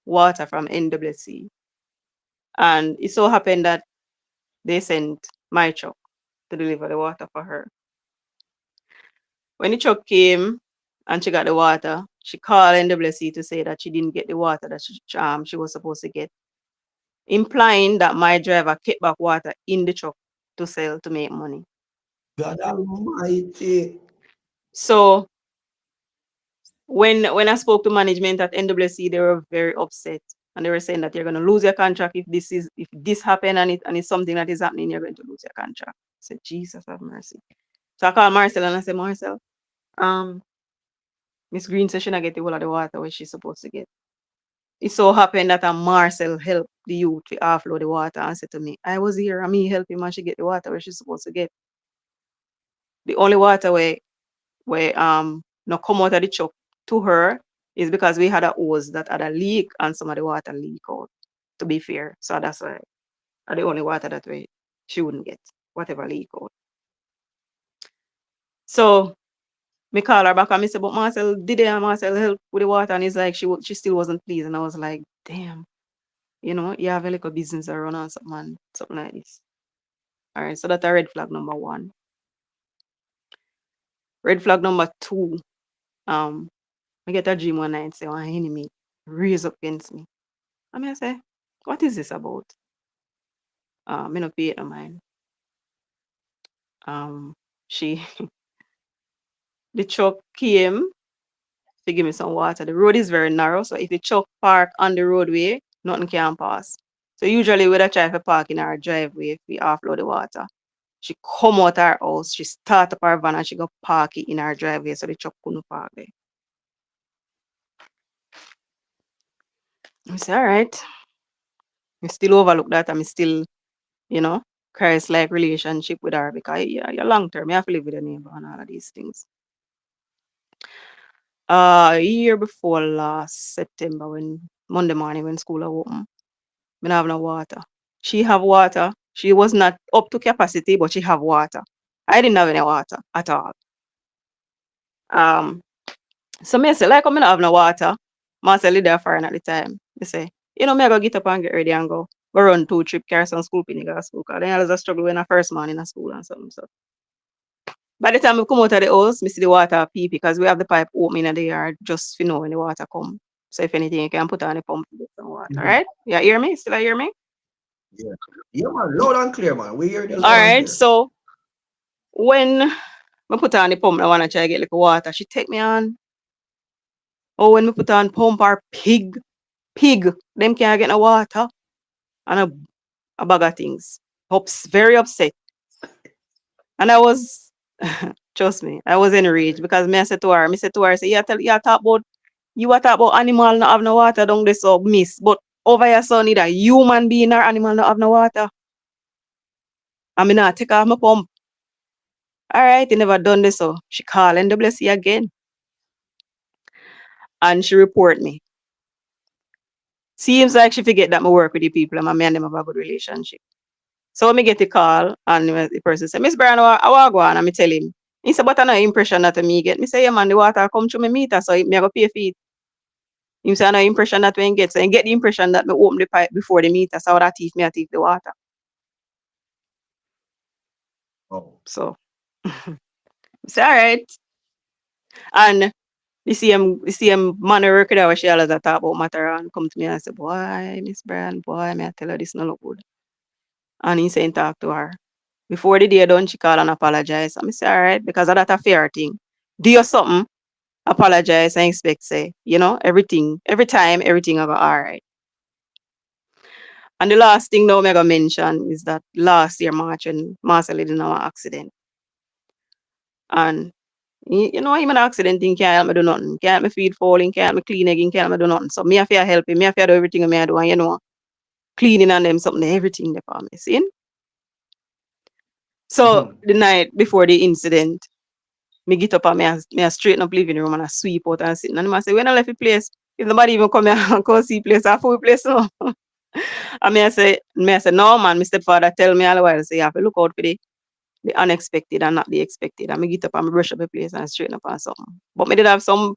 water from NWC. And it so happened that they sent my truck to deliver the water for her. When the truck came and she got the water, she called NWC to say that she didn't get the water that she was supposed to get, implying that my driver kept back water in the truck to sell to make money. God Almighty. So when I spoke to management at NWC, they were very upset. And they were saying that you're going to lose your contract if this happen and it's something that is happening, you're going to lose your contract. I said, Jesus have mercy. So I called Marcel and I said, Marcel, Miss Green said she not get the whole of the water where she's supposed to get. It so happened that Marcel helped the youth to offload the water and said to me, I was here and me help him and she get the water where she's supposed to get. The only water where not come out of the truck to her is because we had a hose that had a leak and some of the water leak out, to be fair. So that's why the only water that way she wouldn't get, whatever leak out. So me call her back and me say, but Marcel, did Marcel help with the water? And he's like, she still wasn't pleased. And I was like, damn, you have a little business around or something like this. All right, so that's a red flag number 1. Red flag number 2, I get a dream one night, say, one enemy raise up against me. I say, What is this about? Me not pay it no mind. She the truck came to give me some water. The road is very narrow, so if the truck park on the roadway, nothing can pass. So usually we try to park in our driveway if we offload the water. She come out her house, she start up her van and she go park it in our driveway so the truck couldn't park there. I say, all right. I still overlook that. I'm still, you know, Christ-like relationship with her because you're long term. You have to live with your neighbor and all of these things. A year before last September, when Monday morning when school open, I don't have no water. She have water. She was not up to capacity, but she have water. I didn't have any water at all. So me say, like, I'm not have no water. Marcel is there foreign at the time. They say, you know, me I go get up and get ready and go run 2 trip, carry some school pin, go to school. Cause then I was a struggle when I first morning in school and something. So by the time I come out of the house, me see the water pee because we have the pipe open in the yard just to know when the water come. So if anything, you can put on the pump to get some water, right? Yeah, hear me? Still hear me? Yeah. Yeah, man. Loud and clear, man. We hear you All loud and right. clear. So when I put on the pump, I want to try to get like water. She take me on. Oh, when we put on pump our pig, them can't get no water. And a bag of things. Very upset. And I was, trust me, I was enraged because me I said to her, say, you talk about animal not have no water down there, so miss. But over here, son, either human being or animal not have no water. I mean, I take off my pump. All right, he never done this, so she call NWC again. And she report me. Seems like she forget that I work with the people and me and them have a good relationship. So when me get the call and the person say, Miss Brian, I want to go on, and me tell him. He said, but I know impression that me get. Me say, yeah man, the water come through my meter, so me I go pay for it. He say, I know impression that we get. So he get the impression that me open the pipe before the meter, so that thief me I thief the water. Oh. So say, all right. And the same man who work there where she always talk about matter and come to me and say, boy, Miss Brian, boy, me I tell her this no look good. And he saying talk to her. Before the day done, she call and apologize. And I say, all right, because of that a fair thing. Do you something, apologize and expect say, everything, every time, everything will go all right. And the last thing now I'm gonna mention is that last year March when Marcel did an accident. And him an accident thing can't help me do nothing. Can't help me feed falling, can't help me clean again, can't help me do nothing. So me have to help him, me have to do everything me I do and cleaning and them something, everything they for me. See? So the night before the incident, me get up and me I straighten up living room and I sweep out and sit. And I say, when I left the place, if nobody even come here and go see place, I full place no. And I say, no man, my stepfather tell me all the while, say you have to look out for the unexpected and not the expected. And I get up and brush up the place and straighten up and something. But me did have some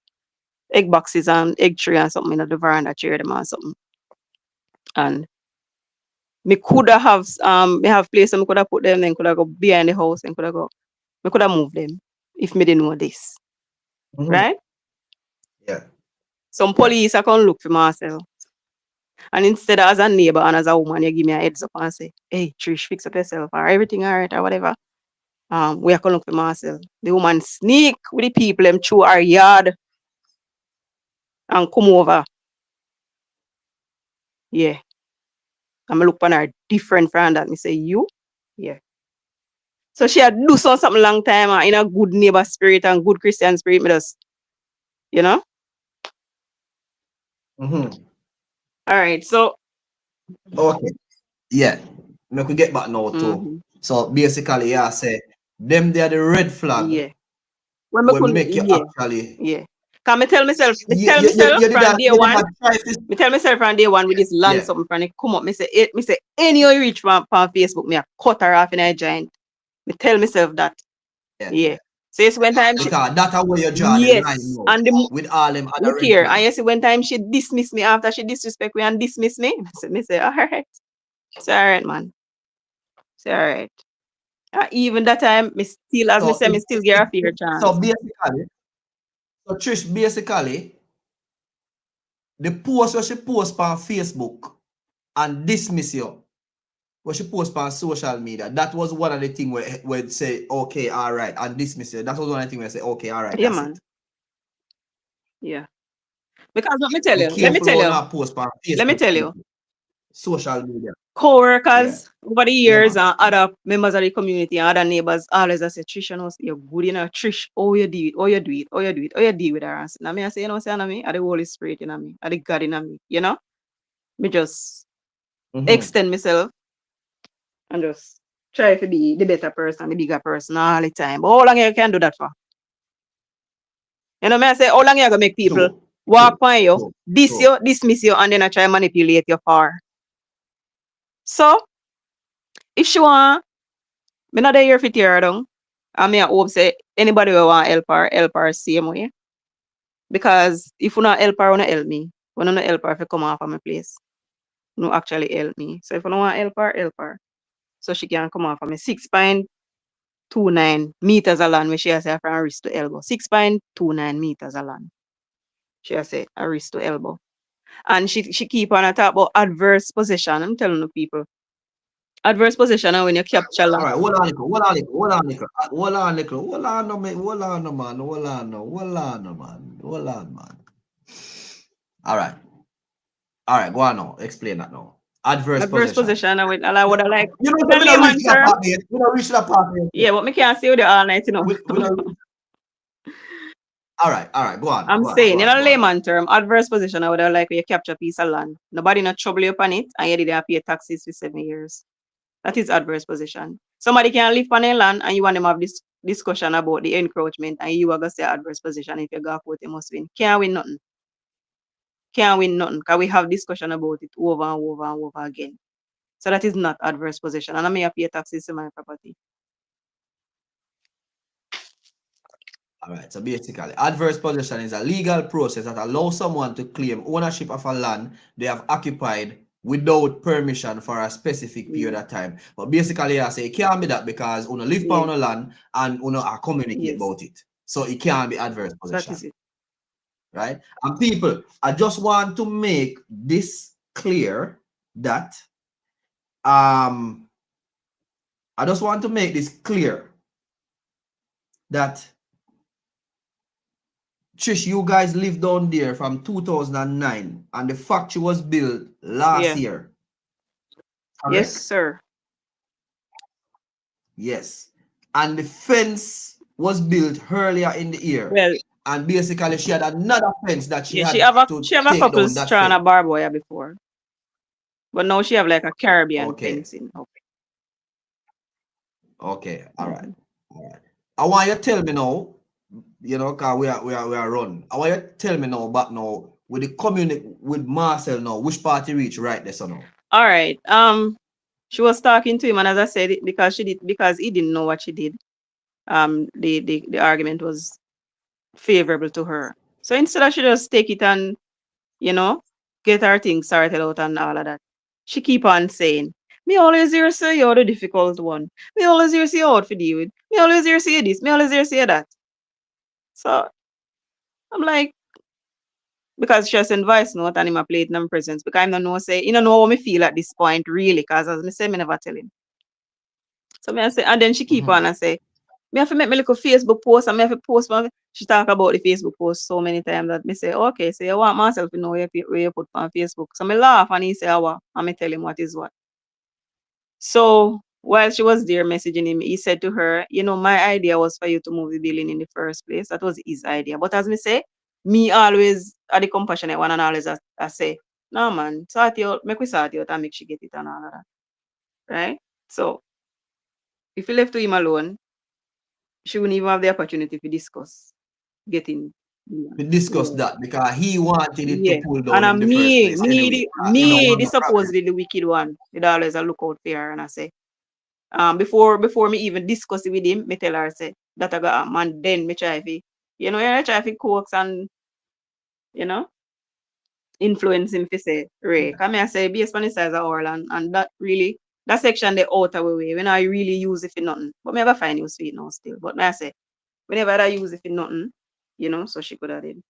egg boxes and egg tray and something in the veranda chair them and something. And me could have me have place and could have put them, then could have go behind the house and me could have moved them if me didn't know this. Right? Yeah. Some police I can look for myself. And instead as a neighbor and as a woman, you give me a heads up and say, hey, Trish, fix up yourself or everything all right or whatever. We are going to look for myself. The woman sneak with the people them through our yard and come over. Yeah. And I look on her different from that. Me say, you? Yeah. So she had do something long time in a good neighbor spirit and good Christian spirit. Me just, Mm-hmm. All right. So. Okay. Yeah. Me could get back now too. So basically, yeah, I say them they are the red flag. Yeah. Will make you actually. Yeah. Can me tell myself, You from day one. Me tell myself from day one with this land something from it come up. Me say any you reach from Facebook, me a cut her off in a giant. Me tell myself that. Yeah. So yes, when time because that's how you draw the line now, and with all them other look here, and you see when time she dismiss me after she disrespect me and dismiss me, me say, all right. It's all right, man. It's all right. Even that time, me still, as me say, me still get a fair chance. So Trish, basically, the post what she post on Facebook and dismiss you. What she post on social media, that was one of the things where it say, okay, all right, and dismiss you. That was one of the things where I say, okay, all right, Yeah, that's man. it. Yeah. Because let me tell Be you, let me careful tell when you, I post on let me Facebook, tell you, people, social media. Yeah, co-workers over the yeah, years man. and other members of the community and other neighbors always I say, Trish, you know, you're good, you know, Trish, oh you do it, oh you do it, oh you do it, oh you deal with her. And now me I say, you know, say me, I the Holy Spirit in me, I the God in me, you know? Me just extend myself and just try to be the better person, the bigger person all the time. But how long you can do that for? You know, me I say, how long you gonna make people True, walk true, on you, true, diss true. you, dismiss you, and then I try manipulate you for? So if she want, me not there for tear her down. And me I hope say anybody will want help her same way. Because if you not help her, you not help me. When you not help her, if you come off of my place, you no actually help me. So if you don't want help her. So she can come off of me 6.29 meters of land, where she has from wrist to elbow. 6.29 meters of land. She has a wrist to elbow. And she keep on talk about adverse possession. I'm telling the people. Adverse possession and when you capture All land. right, hold on, Nico, hold on, Nico, hold on, Nico, hold on, Nico, hold on, no, man, hold on, no, man, hold on, no, hold on, no, man, hold on, man. All right, go on now, explain that now. Adverse Adverse possession. possession and with I would have like You know, in a we don't reach layman that term. part yet. We don't reach that part yet. Yeah, but me can't stay with you all night, you know. We don't. All right, go on, I'm go on, go saying, in on, a go on. layman term, adverse possession, I would have like you capture a piece of land. Nobody not trouble you upon it, and you didn't pay taxes for 7 years. That is adverse possession. Somebody can live on a land and you want them to have this discussion about the encroachment and you are going to say adverse possession. If you go court, you must win. Can't win nothing. Can't win nothing because we have discussion about it over and over and over again. So that is not adverse possession. And I may pay taxes to my property. All right. So basically, adverse possession is a legal process that allows someone to claim ownership of a land they have occupied without permission for a specific period of time. But basically, I say it can't be that because you live Yeah. on a land and you are communicate Yes. about it. So it can't be adverse That possession. is it. Right? And people, I just want to make this clear that I just want to make this clear that Trish, you guys lived down there from 2009 and the factory was built last Yeah. year. Yes, Correct? sir. Yes. And the fence was built earlier in the year. Well, And basically she had another fence that she yeah, had to she have a take couple down that strand fence. of barbed wire before. But now she have like a Caribbean Okay. fencing. Okay. All right. All right. I want you to tell me now, you know, because we are run. I want you to tell me now, but now with the community with Marcel now, which party reach right there, so now? All right. She was talking to him, and as I said, because he didn't know what she did. The argument was favorable to her. So instead of she just take it and you know get her things sorted out and all of that, she keep on saying, "Me always hear say you're the difficult one. Me always hear say you're hard to deal with. Me always hear say this. Me always hear say that." So I'm like, because she has sent voice note and him a play it in my presence because I don't know say, you don't know how me feel at this point really, because as I say, me never tell him. So me I say, and then she keep on and say, me have to make me little Facebook post and me have to post my, she talk about the Facebook post so many times that me say, okay, so you want myself to know where you put on Facebook. So me laugh and he say, what? And me tell him what is what. So while she was there messaging him, he said to her, you know, my idea was for you to move the building in the first place. That was his idea. But as me say, me always are the compassionate one and always I say, no man, sort you out, make we sort you out and make she get it and all of that. Right? So if you left to him alone, she wouldn't even have the opportunity to discuss getting. We discussed that because he wanted it to Yeah. pull down And in the first place anyway. You know, one the of the problem. supposedly the wicked one. It always a look out for her and I say, before me even discuss it with him, me tell her say that I got a man, then me try to, I try to coax and, you know, influence him to say, Ray. Come I say based on the size of our land and that really that section they out of way when I really use it for nothing. But me ever find use for it now still. But me I say, whenever I use it for nothing, so she could have did.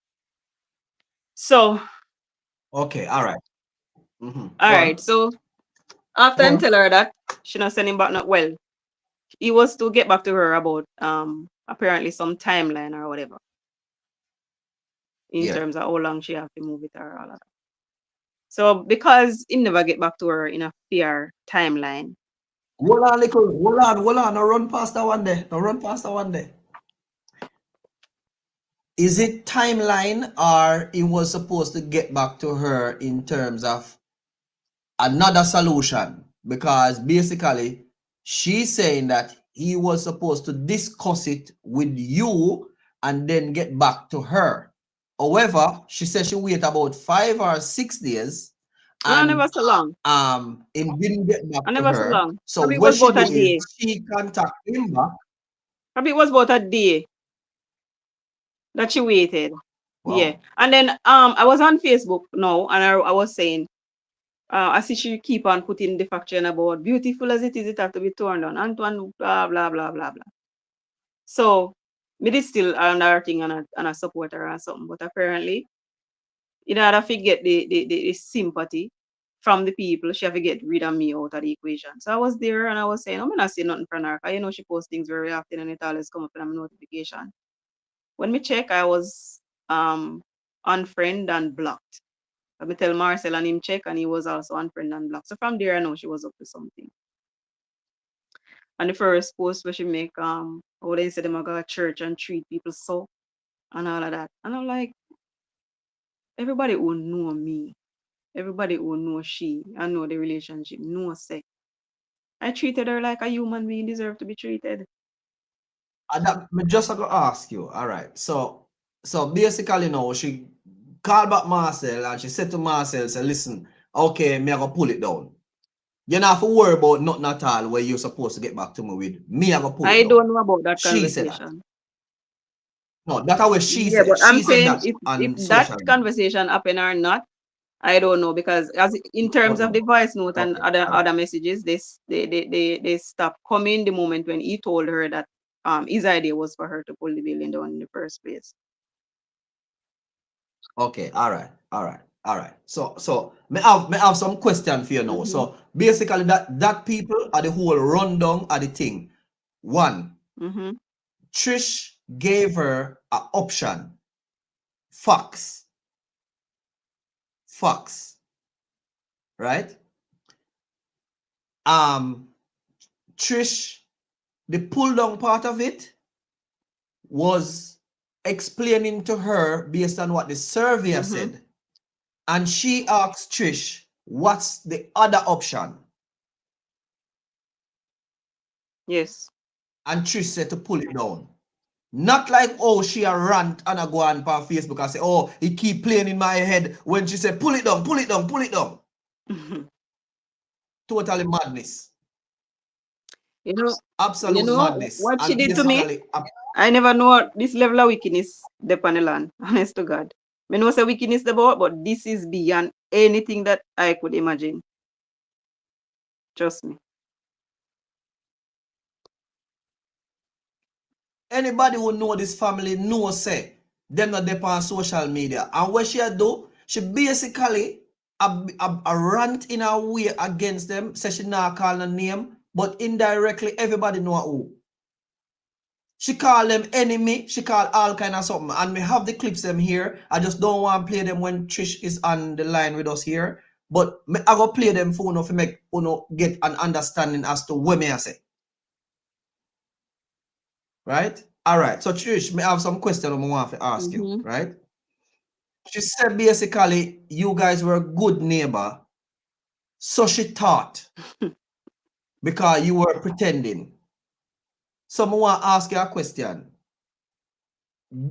So Okay, all right. All Go right. on. So after Go him on. tell her that she not send him back not well, he was to get back to her about apparently some timeline or whatever in Yeah. terms of how long she have to move with her all of that. So because he never get back to her in a fair timeline. Hold on, little. Hold on. No run past that one there. No run past that one there. Is it timeline or he was supposed to get back to her in terms of another solution? Because basically, she's saying that he was supposed to discuss it with you and then get back to her. However, she said she wait about 5 or 6 days I never and so long. him didn't get back I to never so her. long. So Probably it what was she about do a is day. she contact him back. Probably it was about a day that she waited. Yeah. Wow. And then I was on Facebook now and I was saying, I see she keep on putting the faction about beautiful as it is, it have to be torn down. Antoine, blah, blah, blah, blah, blah. So, me is still another thing and a supporter or something. But apparently, in order to get the sympathy from the people, she have to get rid of me out of the equation. So I was there and I was saying, I'm not saying nothing from her. 'Cause you know she posts things very often and it always come up in my notification. When me check, I was unfriend and blocked. I me tell Marcel and him check and he was also unfriend and blocked. So from there I know she was up to something. And the first post where she make how they say them go to church and treat people so and all of that. And I'm like, everybody who know me, everybody who know she and know the relationship, know say I treated her like a human being deserve to be treated. Me just gonna ask you. All right. So basically now she called back Marcel and she said to Marcel, say, listen, okay, me I gonna pull it down. You don't have to worry about nothing at all where you're supposed to get back to me with. Me I gonna pull it I down. don't know about that She said that. conversation. No, that's how she Yeah, said. but I'm She said saying that if on that social media. conversation happen or not, I don't know because as in terms of Okay. the voice note and Okay. other All right. other messages, they stopped coming the moment when he told her that his idea was for her to pull the building down in the first place. Okay. All right. All right. All right. So me have some question for you now. Mm-hmm. So basically that people are the whole rundown of the thing. One, Mm-hmm. Trish gave her an option. Fox. Fox. Right? Trish, the pull down part of it was explaining to her based on what the surveyor Mm-hmm. said. And she asked Trish, what's the other option? Yes. And Trish said to pull it down. Not like, oh, she a rant and I go on her Facebook and say, oh, he keep playing in my head when she said, pull it down, pull it down, pull it down. Mm-hmm. Totally madness. You know, Absolute madness. what she And did to me. basically, I never know this level of wickedness upon the land. Honest to God, I know say wickedness about, but this is beyond anything that I could imagine. Trust me. anybody who know this family know say them not depend on social media. And what she do, she basically a rant in a way against them, say she not call a name, but indirectly everybody know who. She call them enemy, she call all kind of something. And we have the clips them here. I just don't want to play them when Trish is on the line with us here. But I go play them for you to make you get an understanding as to what me I say. Right? All right. So Trish, me have some question I want to ask you, Mm-hmm. right? She said basically you guys were a good neighbor. So she thought because you were pretending. So I want to ask you a question.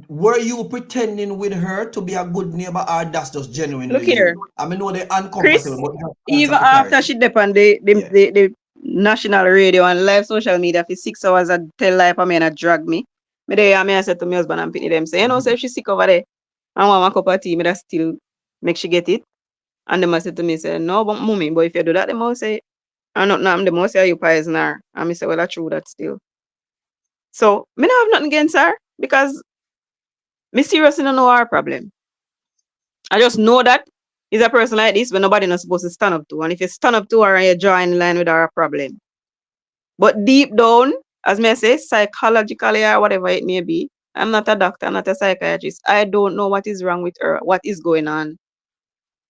Were you pretending with her to be a good neighbor or that's just Look genuinely here, you? I mean, know they're Chris. uncomfortable, but just Even answer for after clarity. she depend the, the, Yeah. the, the national radio and live social media for 6 hours and tell life I mean drag me. Me there I said to my husband and Pitney them say, you know, say if she sick over there, I want my cup of tea, me that still make she get it. And them I said to me, say, no, but mommy, but if you do that, them all say, I not now, them all say you poison her. And me say, well, that's true, that still. So me not have nothing against her because me seriously don't know her problem. I just know that is a person like this when nobody not supposed to stand up to. And if you stand up to her and you join in line with her, a problem. But deep down, as me say, psychologically or whatever it may be, I'm not a doctor, I'm not a psychiatrist. I don't know what is wrong with her, what is going on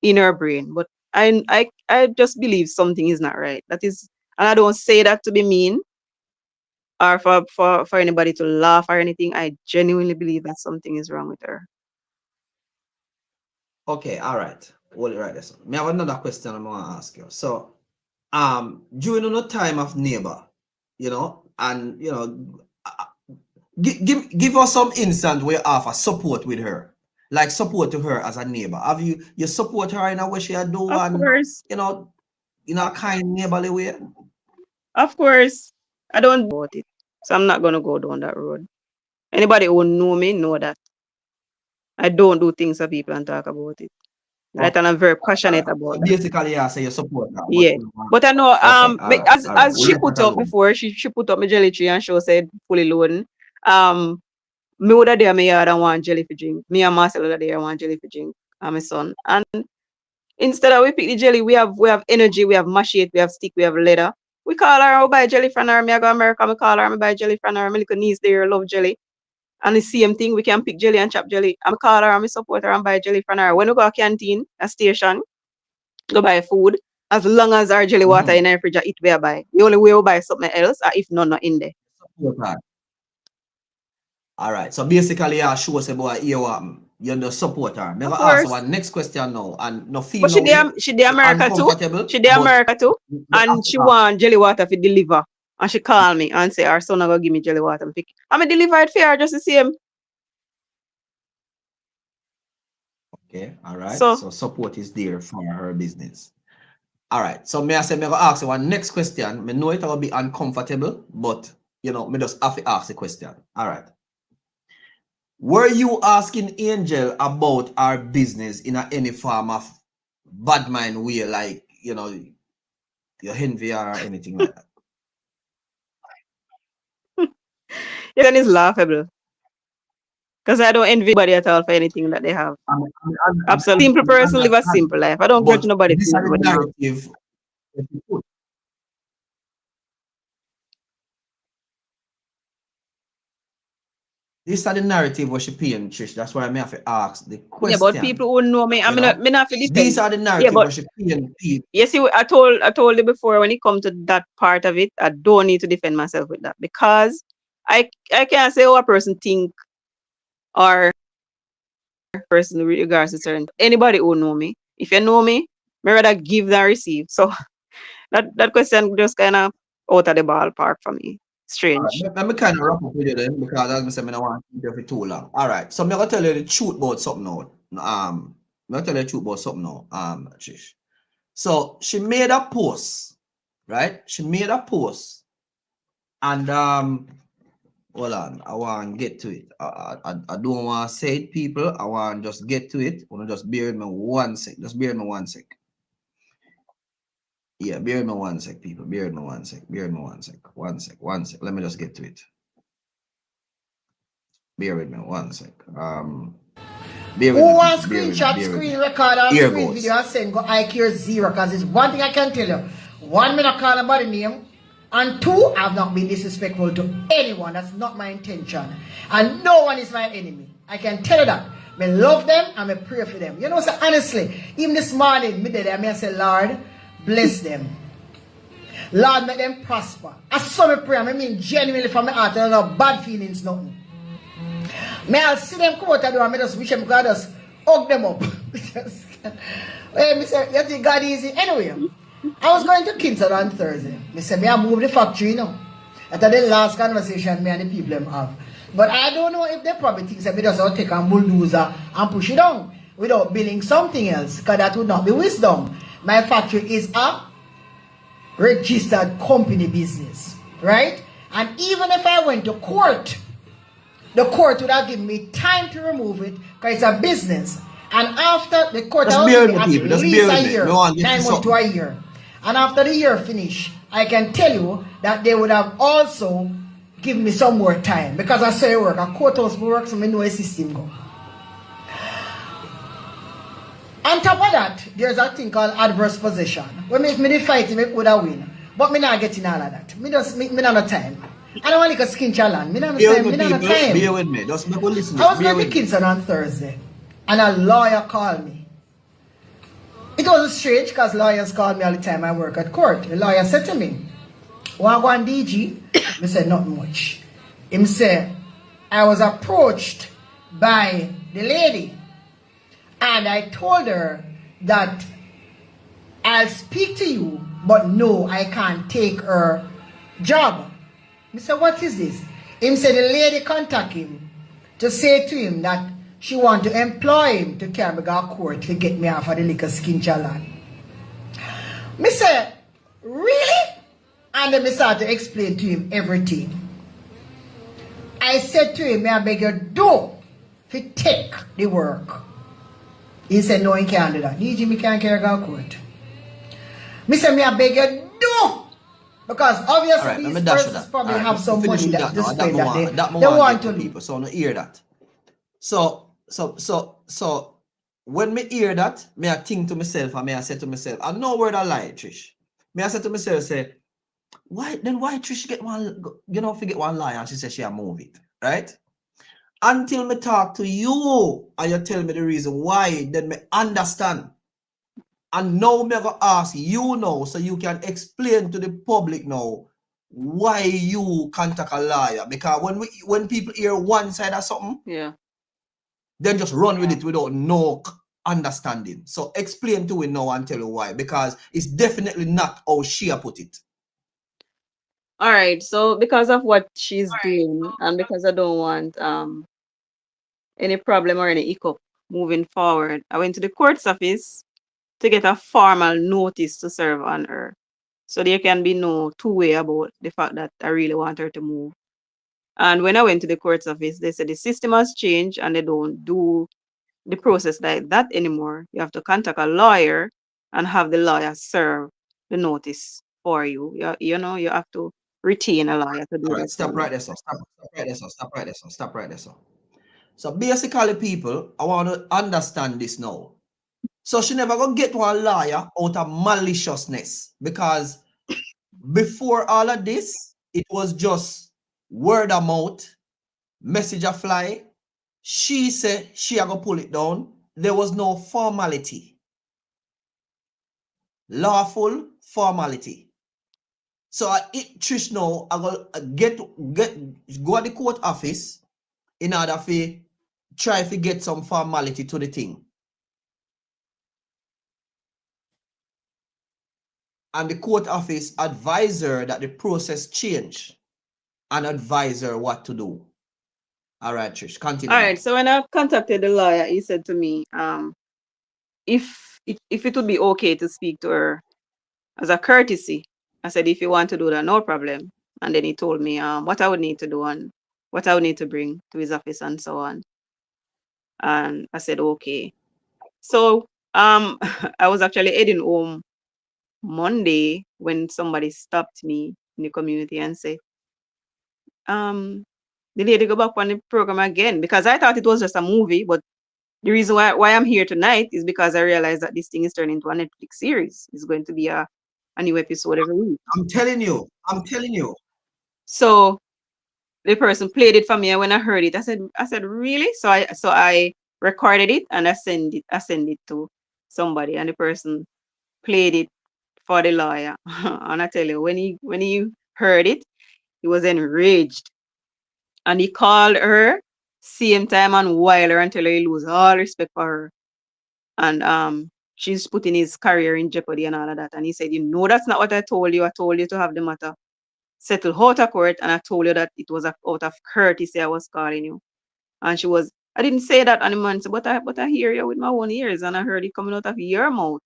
in her brain. But I just believe something is not right. That is, and I don't say that to be mean or for anybody to laugh or anything. I genuinely believe that something is wrong with her. Okay, all right. Hold it right there. So, me have another question I'm gonna ask you. So, during the time of neighbor, and give us some instance where you offer support with her, like support to her as a neighbor. Have you support her in a way she do, Of and course. in a kind neighborly way? Of course. I don't know about it. So I'm not gonna go down that road. Anybody who know me know that I don't do things for people and talk about it. Right, and I'm very passionate So about that. basically, I say you support her. Yeah. But I know Okay, all right, all right. as We'll she let put that up alone. before, she put up my jelly tree and she said fully loading. Me would have there me yard and want jelly for drink. Me and Marcel would there want jelly for drink and my son. And instead of we pick the jelly, we have energy, we have machete, we have stick, we have leather. We call her, we buy jelly from her. Me I go America, me call her, me buy jelly from her. My little niece there love jelly. And the same thing, we can pick jelly and chop jelly. I'm call her and me support her and buy jelly from her. When we go to canteen, a station, go buy food. As long as our jelly water in our fridge, it we buy. The only way we buy something else, or if not in there. Support her. All right. So basically, yeah, show us about you the support her. Never ask our next question now, and no feel but she dey America too. She dey America too, and she want jelly water to deliver. And she call me and say her son gonna give me jelly water. I'm deliver it for her just the same. Okay, all right. So support is there for her business. All right. So may I say, me go ask you one next question. Me know it will be uncomfortable, but me just have to ask the question. All right. Were you asking Angel about our business in any form of bad mind way, like your envy or anything like that? Yeah, then it's laughable. Because I don't envy anybody at all for anything that they have. Absolutely. Simple person live a simple life. I don't judge nobody. This is the narrative. This is the narrative what she paint, Trish. That's why I have to ask the question. Yeah, but people who know me, I'm not for defend. These are the narrative what she paint. You see, I told you before, when it comes to that part of it, I don't need to defend myself with that, because I can't say how a person think or person with regards to certain. Anybody who know me, if you know me, I rather give than receive. So that question just kind of out of the ballpark for me. Strange. Let me kind of wrap up with you then, because as I said, I don't want to keep you for too long. All right, so I'm gonna tell you the truth about something now. I'm gonna tell you the truth about something now, Trish. So she made a post, right? She made a post, and hold on, I want to get to it. I don't want to say it, people. I want to just get to it. I want to just bear with me 1 sec. Just bear with me 1 sec. Yeah, bear with me 1 sec, people. Bear with me 1 sec. Bear with me 1 sec. 1 sec. 1 sec. Let me just get to it. Bear with me 1 sec. Bear with who me. wants screenshot, screen record, or screen video and send go IQ 0? Because it's one thing I can tell you. 1 minute call about the name. And 2, I've not been disrespectful to anyone. That's not my intention. And no one is my enemy. I can tell you that. I love them and I pray for them. You know, so honestly, even this morning, I say, Lord, bless them. Lord, make them prosper. I saw me pray. I mean, genuinely from my heart, I don't have bad feelings, nothing. May I see them come out of the door and I just wish them God just hug them up. Hey, say, you think God easy? Anyway, I was going to Kingston on Thursday. I said, I move the factory, you know. After the last conversation me and the people have. But I don't know if they probably think that we just take a bulldozer and push it down without building something else, because that would not be wisdom. My factory is a registered company business, right? And even if I went to court, the court would have given me time to remove it, because it's a business. And after the court, I will give me at least a year, 9 months to a year. And after the year finish, I can tell you that they would have also given me some more time, because I saw it work. A courthouse works, so I know a system go. On top of that, there's a thing called adverse possession. When me the fight, me could have win. But me not getting all of that. Me not no time. I don't want like a skin challenge. Me not no Bear time. with Me me, not no people. time. Bear with me. Just make me listen. I was Bear going with to me. Kingston on Thursday, and a lawyer called me. It was strange because lawyers call me all the time I work at court. The lawyer said to me, "What one DG?" I said, "Not much." Him said, "I was approached by the lady, and I told her that I'll speak to you, but no, I can't take her job." I said, "What is this?" Him said the lady contact him to say to him that she want to employ him to carry me to court to get me off of the liquor skin challenge. Me say, "Really?" And then I started to explain to him everything. I said to him, "May I beg you do to take the work?" He said, "No, he can't do that. DG, me can't carry go court." Me say, "May I beg you do?" Because obviously Alright, let me these dash persons that. probably Alright, have some finish money with that that to now. spend that That they more want get to to do. people, so I don't hear that. So when me hear that, me I think to myself and me I say to myself, and no word I lie, Trish. Me I say to myself, say, why Trish get one, forget one lie and she says she a move it, right? Until me talk to you and you tell me the reason why, then me understand. And now me go ask you now so you can explain to the public now why you contact a lawyer. Because when people hear one side of something, Yeah. then just run with it without no understanding. So explain to it now and tell you why. Because it's definitely not how she put it. All right. So because of what she's doing, and because I don't want any problem or any hiccup moving forward, I went to the court's office to get a formal notice to serve on her. So there can be no two-way about the fact that I really want her to move. And when I went to the court's office, they said the system has changed and they don't do the process like that anymore. You have to contact a lawyer and have the lawyer serve the notice for you. You have to retain a lawyer to do All right, that for stop you. right there, so stop right there, so stop right there, so stop right there, so. So basically, people, I want to understand this now. So she never gonna get one lawyer out of maliciousness, because before all of this, it was just word of mouth, message a fly. She said she a gonna pull it down. There was no formality, lawful formality. So Trish now I go go to the court office in order to try to get some formality to the thing. And the court office advise her that the process change and advise her what to do. All right, Trish, continue All now. right. So when I contacted the lawyer, he said to me, if it would be okay to speak to her as a courtesy. I said, if you want to do that, no problem. And then he told me what I would need to do and what I would need to bring to his office and so on. And I said, okay. So I was actually heading home Monday when somebody stopped me in the community and said, the lady go back on the program again, because I thought it was just a movie, but the reason why I'm here tonight is because I realized that this thing is turning into a Netflix series. It's going to be a new episode every week. I'm telling you. So the person played it for me, and when I heard it, I said, really? So I recorded it and I sent it to somebody, and the person played it for the lawyer. And I tell you, when he heard it, he was enraged. And he called her same time and while her until he lose all respect for her. And she's putting his career in jeopardy and all of that. And he said, that's not what I told you. I told you to have the matter settled out of court, and I told you that it was out of courtesy I was calling you. And I didn't say that, and the man said, but I hear you with my own ears, and I heard it coming out of your mouth.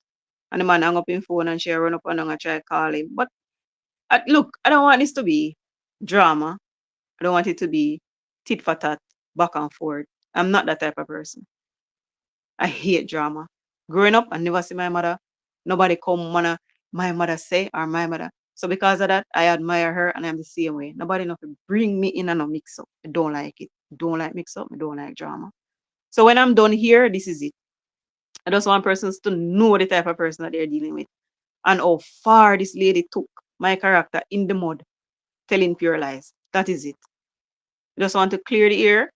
And the man hung up in phone, and she run up and down and try to call him. But look, I don't want this to be drama. I don't want it to be tit for tat, back and forth. I'm not that type of person. I hate drama. Growing up, I never see my mother. Nobody come wanna my mother say or my mother. So because of that, I admire her and I'm the same way. Nobody know to bring me in and no mix up. I don't like it. Don't like mix up. I don't like drama. So when I'm done here, this is it. I just want persons to know the type of person that they're dealing with and how far this lady took my character in the mud, telling pure lies. That is it. I just want to clear the air.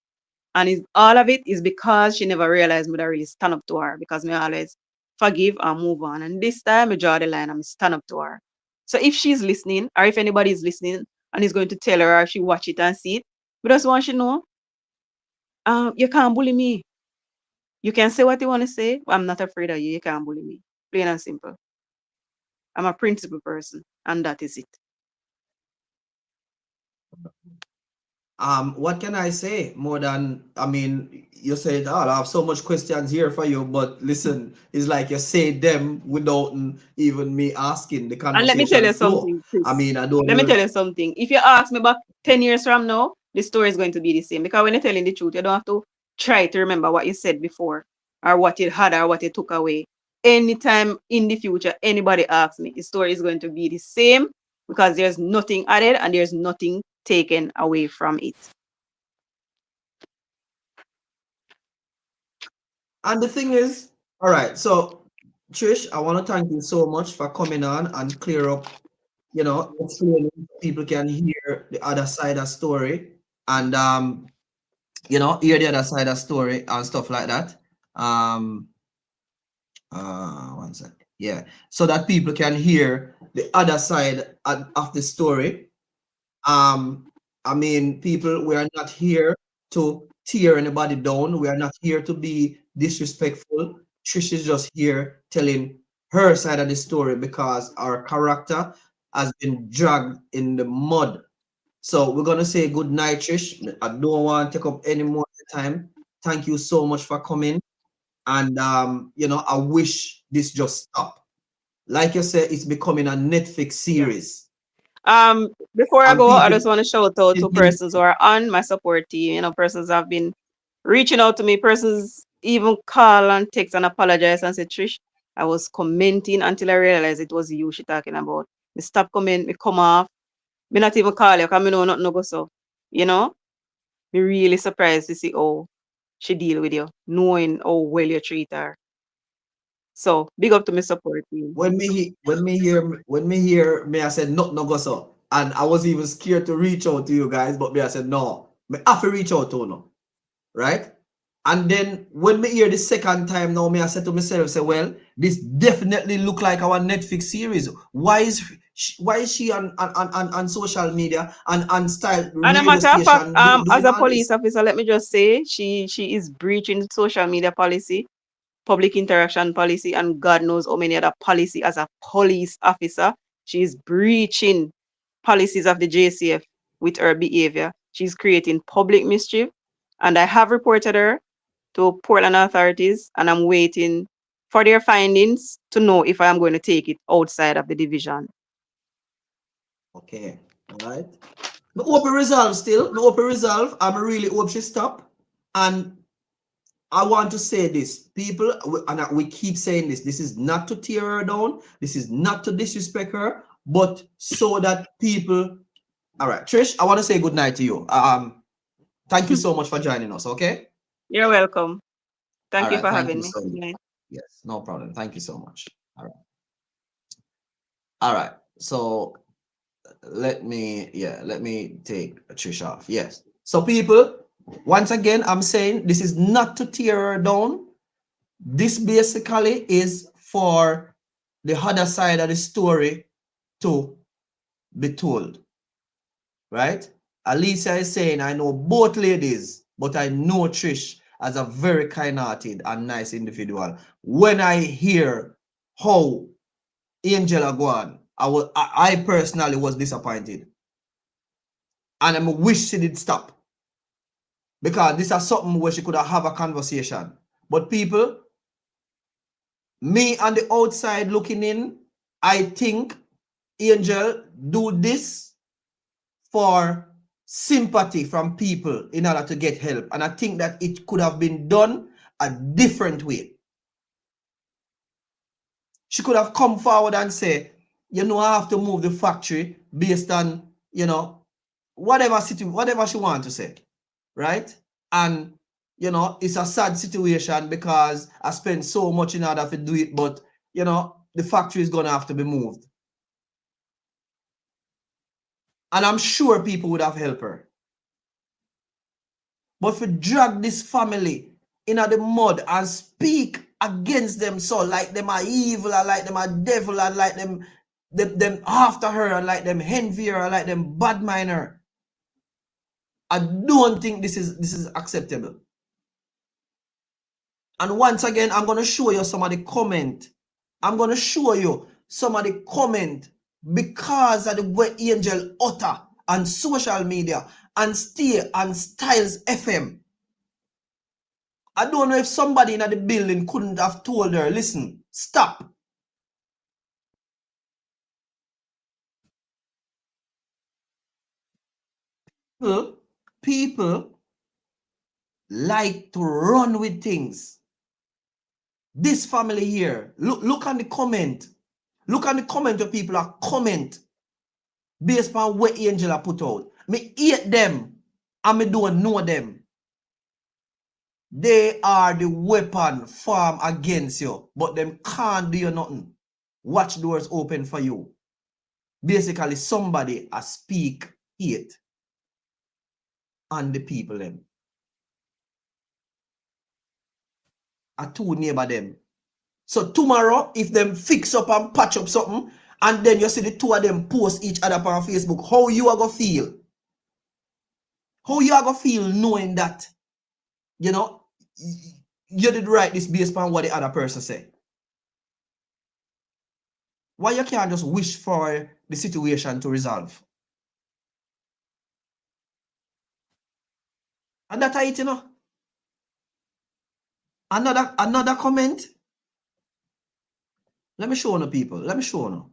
And all of it is because she never realized me that really stand up to her, because me always forgive and move on. And this time I draw the line and I stand up to her. So if she's listening, or if anybody is listening and is going to tell her or she watch it and see it, we just want you to know, you can't bully me. You can say what you want to say, but I'm not afraid of you. You can't bully me. Plain and simple. I'm a principled person, and that is it. What can I say more than, I mean, you said, oh, I have so much questions here for you, but listen, it's like you say them without even me asking. The And let me tell conversation you flow. something, Chris. I mean, I don't Let me know. tell you something. If you ask me back 10 years from now, the story is going to be the same. Because when you're telling the truth, you don't have to try to remember what you said before, or what you had, or what you took away. Anytime in the future, anybody asks me, the story is going to be the same, because there's nothing added and there's nothing taken away from it. And the thing is, all right, so Trish, I want to thank you so much for coming on and clear up, explaining so people can hear the other side of story and hear the other side of story and stuff like that. One sec. Yeah, so that people can hear the other side of the story. I mean, people, we are not here to tear anybody down. We are not here to be disrespectful. Trish is just here telling her side of the story because our character has been dragged in the mud. So we're gonna say good night, Trish. I don't want to take up any more time. Thank you so much for coming. And I wish this just stopped. Like you said, it's becoming a Netflix series. Before I And go, I people just want to shout out to persons who are on my support team. Persons have been reaching out to me. Persons even call and text and apologize and say, Trish, I was commenting until I realized it was you she talking about. Me stop comment, me come off. Me not even call you because me know nothing no go so. Me really surprised to see how she deal with you, knowing how well you treat her. So big up to my support team. when me hear me, I said no go so. And I was even scared to reach out to you guys, but me I said no, me have to reach out to you, right? And then when me hear the second time now, me I said to myself, say, well, this definitely look like our Netflix series. Why is she on social media and on style And a radio matter of fact, station as doing a all police this? officer, let me just say she is breaching social media policy, public interaction policy, and God knows how many other policy as a police officer. She is breaching policies of the JCF with her behavior. She's creating public mischief, and I have reported her to Portland authorities, and I'm waiting for their findings to know if I am going to take it outside of the division. Okay, all right. Me hope it resolve still. Me hope it resolve. I really hope she stop. And I want to say this, people, and we keep saying this. This is not to tear her down. This is not to disrespect her, but so that people. All right, Trish, I want to say good night to you. Thank you so much for joining us. Okay. You're welcome. Thank All you right. for Thank having you me. so Good much. night. Yes, no problem. Thank you so much. All right. All right. So let me take Trish off. Yes. So people, once again, I'm saying this is not to tear her down. This basically is for the other side of the story to be told, right? Alicia is saying, I know both ladies, but I know Trish as a very kind-hearted and nice individual. When I hear how Angela go on, I personally was disappointed. And I wish she did stop. Because this is something where she could have a conversation. But people, me on the outside looking in, I think Angel do this for sympathy from people in order to get help. And I think that it could have been done a different way. She could have come forward and say, I have to move the factory based on, whatever she wants to say, right? And you know, it's a sad situation because I spent so much in order to do it, but, you know, the factory is going to have to be moved. And I'm sure people would have helped her. But if we drag this family into the mud and speak against them so like them are evil and like them are devil and like them after her and like them envy her and like them badmind her, I don't think this is acceptable. And once again, I'm going to show you some of the comment. I'm going to show you some of the comment because of the way Angel utter on social media and stay on Styles FM. I don't know if somebody in the building couldn't have told her, listen, stop. People like to run with things. This family here, look on the comment. Look on the comment where people are comment based on what Angela put out. Me hate them and me don't know them. They are the weapon formed against you, but them can't do you nothing. Watch doors open for you. Basically, somebody a speak hate on the people them. A two neighbor them. So tomorrow, if them fix up and patch up something, and then you see the two of them post each other on Facebook, how you are going to feel? How you are going to feel knowing that, you know, you did write this based on what the other person said? Why you can't just wish for the situation to resolve? And that's it, you know. Another comment. Let me show you, people. Let me show you.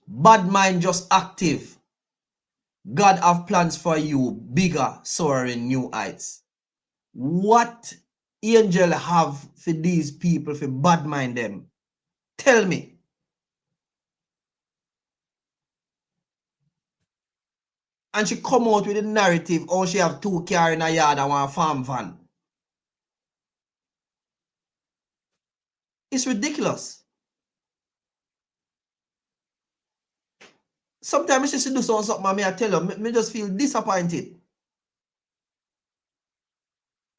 Bad mind just active. God have plans for you, bigger, soaring new heights. What Angel have for these people for bad mind them? Tell me. And she come out with a narrative, oh, she have 2 cars in a yard and 1 farm van. It's ridiculous. Sometimes she do something, I tell her, me just feel disappointed.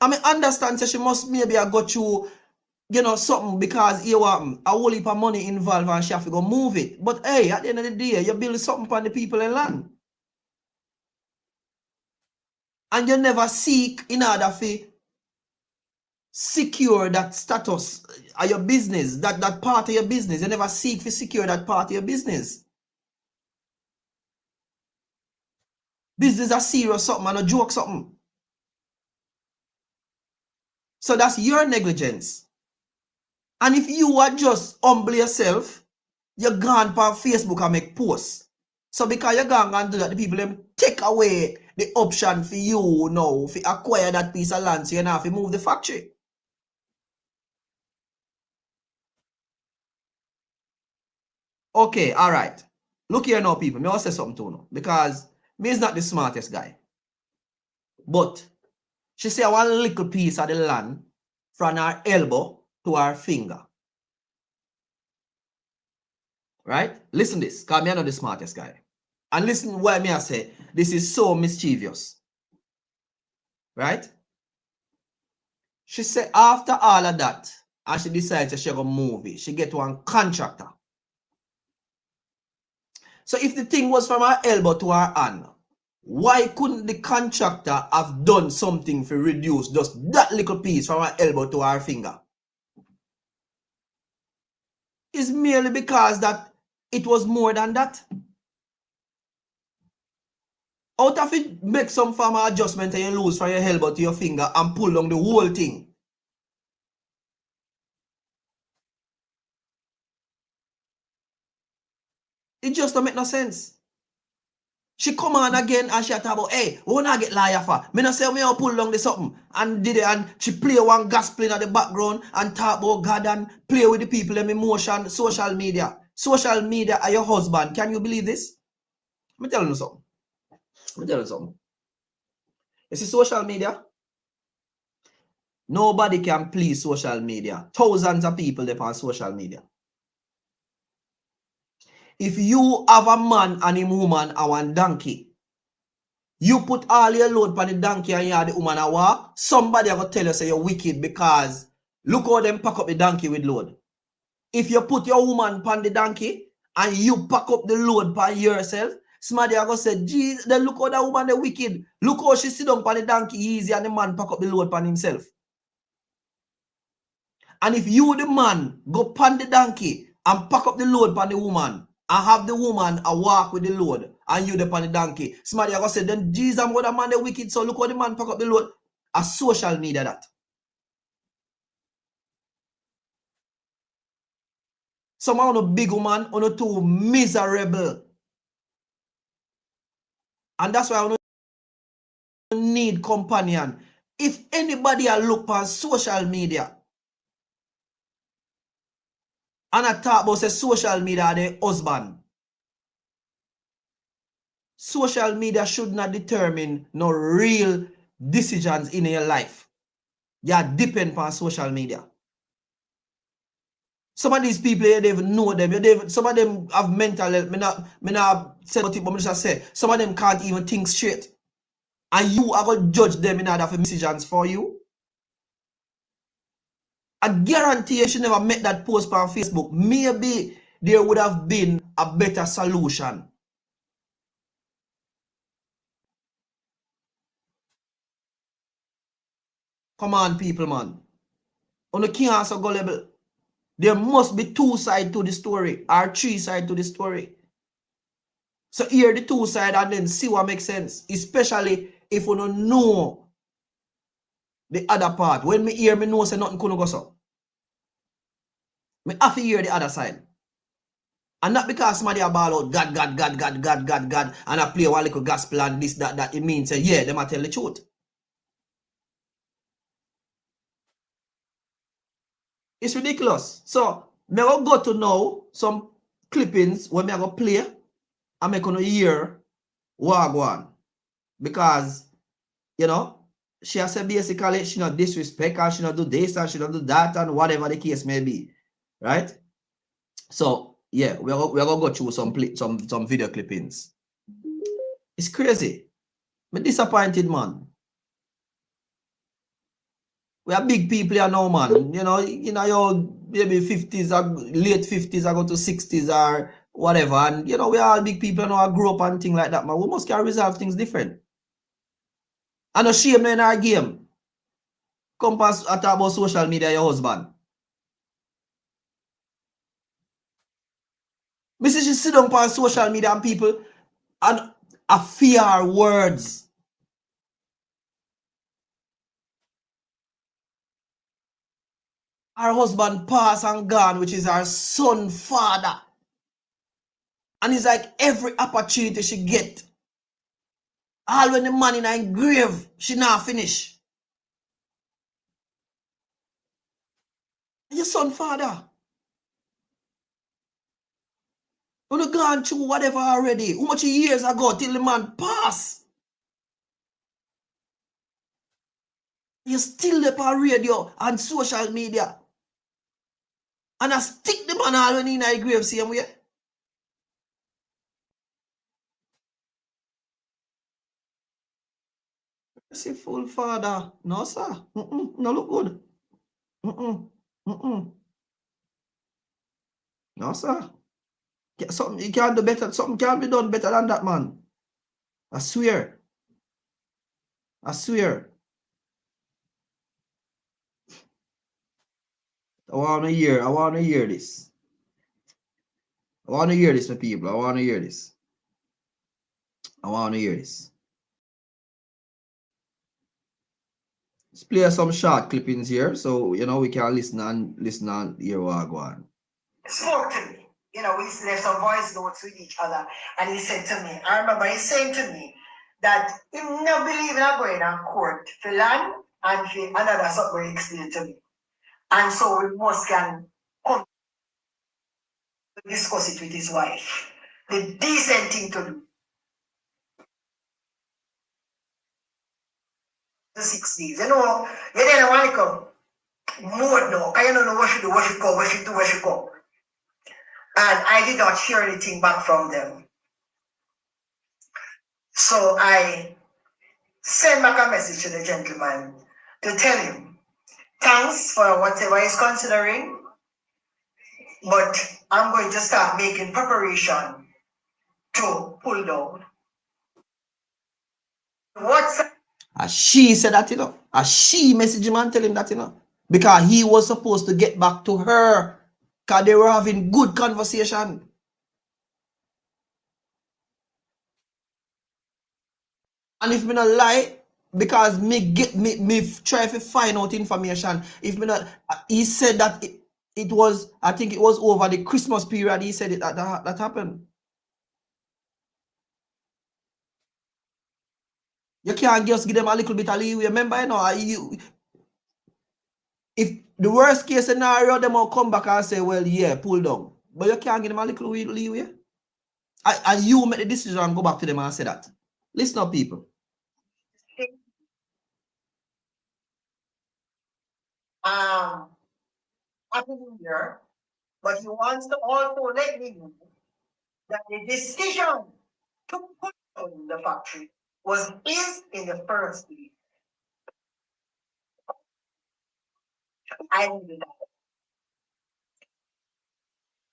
I mean, understand that she must maybe have got you, you know, something because you want a whole heap of money involved and she have to go move it. But hey, at the end of the day, you build something for the people in land. And you never seek in order to secure that status of your business, that part of your business. You never seek to secure that part of your business. Business is serious something and a joke something. So that's your negligence. And if you are just humble yourself, you're gone on Facebook and make posts. So because you're gone and do that, the people them take away the option for you now to acquire that piece of land so you have to move the factory. Okay, all right. Look here now, people. Me want to say something to you because me is not the smartest guy. But she say one little piece of the land from her elbow to her finger. Right? Listen this, because me not the smartest guy. And listen why me I say this is so mischievous. Right? She said after all of that, and she decides she gonna move it, she get one contractor. So if the thing was from her elbow to her hand, why couldn't the contractor have done something to reduce just that little piece from her elbow to her finger? It's merely because that it was more than that. Out of it, make some form of adjustment and you lose from your elbow to your finger and pull down the whole thing. It just don't make no sense. She come on again and she talk about, hey, we wanna get liar for. Me not say me I'll pull down the something. And did it, and she play one gospel in the background and talk about God and play with the people in emotion, social media. Social media are your husband. Can you believe this? Let me tell you something. You see social media? Nobody can please social media. Thousands of people there on social media. If you have a man and a woman and one donkey, you put all your load on the donkey and you have the woman a walk, somebody are going to tell you say you're wicked because look how them pack up the donkey with load. If you put your woman on the donkey and you pack up the load on yourself, somebody are going to say, geez, then look how that woman is wicked. Look how she sit down on the donkey easy and the man pack up the load on himself. And if you, the man, go on the donkey and pack up the load on the woman and have the woman a walk with the load and you the on the donkey, somebody are going to say, then Jesus, I'm going to man the wicked, so look how the man pack up the load. A social media that. Some are on a big woman, on a too miserable. And that's why I don't need companion. If anybody a look on social media and I talk about say social media the husband, social media should not determine no real decisions in your life. You depend on social media. Some of these people, you don't even know them. Some of them have mental health. Me not say about it, but I just say some of them can't even think straight. And you are going to judge them in order for decisions for you. I guarantee you should never make that post on Facebook. Maybe there would have been a better solution. Come on, people, man. On the king also go level. There must be two sides to the story or three sides to the story. So hear the two sides and then see what makes sense. Especially if you don't know the other part. When me hear, me know say nothing couldn't go so. Me have to hear the other side. And not because somebody a ball out God, God, God, God, God, God, God, and I play one little gospel and this, that, it means say, yeah, them a tell the truth. It's ridiculous. So, me go to know some clippings when me go play and me gonna hear what I go on. Because, you know, she has said basically she not disrespect and she not do this and she not do that and whatever the case may be. Right? So, yeah, we're gonna go through some video clippings. It's crazy. I'm disappointed, man. We are big people here now, man. You know, your maybe 50s or late 50s or go to 60s or whatever. And, you know, we are all big people now, grow up and things like that, man. We must can resolve things different. And no shame in our game. Come past talk about social media, your husband. Mrs. She sit down on social media and people and a fear words. Her husband passed and gone, which is her son father. And it's like every opportunity she get. All when the man in her grave, she not finish. Your son father. You gone through whatever already. How much years ago till the man pass? You still up on radio and social media. And I stick the man all when in her grave same way. Merciful father. No, sir. No look good. No, sir. Something you can't do better. Something can't be done better than that, man. I swear. I swear. I want to hear this. I want to hear this, my people. I want to hear this. I want to hear this. Let's play some short clippings here so you know we can listen and hear what I go on. Spoke to me. You know, we left some voice notes with each other, and he said to me, I remember he saying to me that he not believe in going to court for land and for another something he explained to me. And so we must can come to discuss it with his wife. The decent thing to do. 6 days. You know, you didn't want to come. More no, I don't know what she do, what she come, what she do, what she come. And I did not hear anything back from them. So I sent back a message to the gentleman to tell him, thanks for whatever he's considering, but I'm going to start making preparation to pull down. What's As she said that, you know. As she messaged him and tell him that, you know. Because he was supposed to get back to her. Because they were having good conversation. And if me not lie, because me try to find out information. If me not, he said that it was, I think it was over the Christmas period. He said it that happened. You can't just give them a little bit of leeway. Remember, you know, if the worst case scenario, them will come back and say, well, yeah, pull down. But you can't give them a little leeway. And you make the decision and go back to them and say that. Listen up, people. Happy New Year, but he wants to also let me know that the decision to put down the factory was his in the first place. I knew that.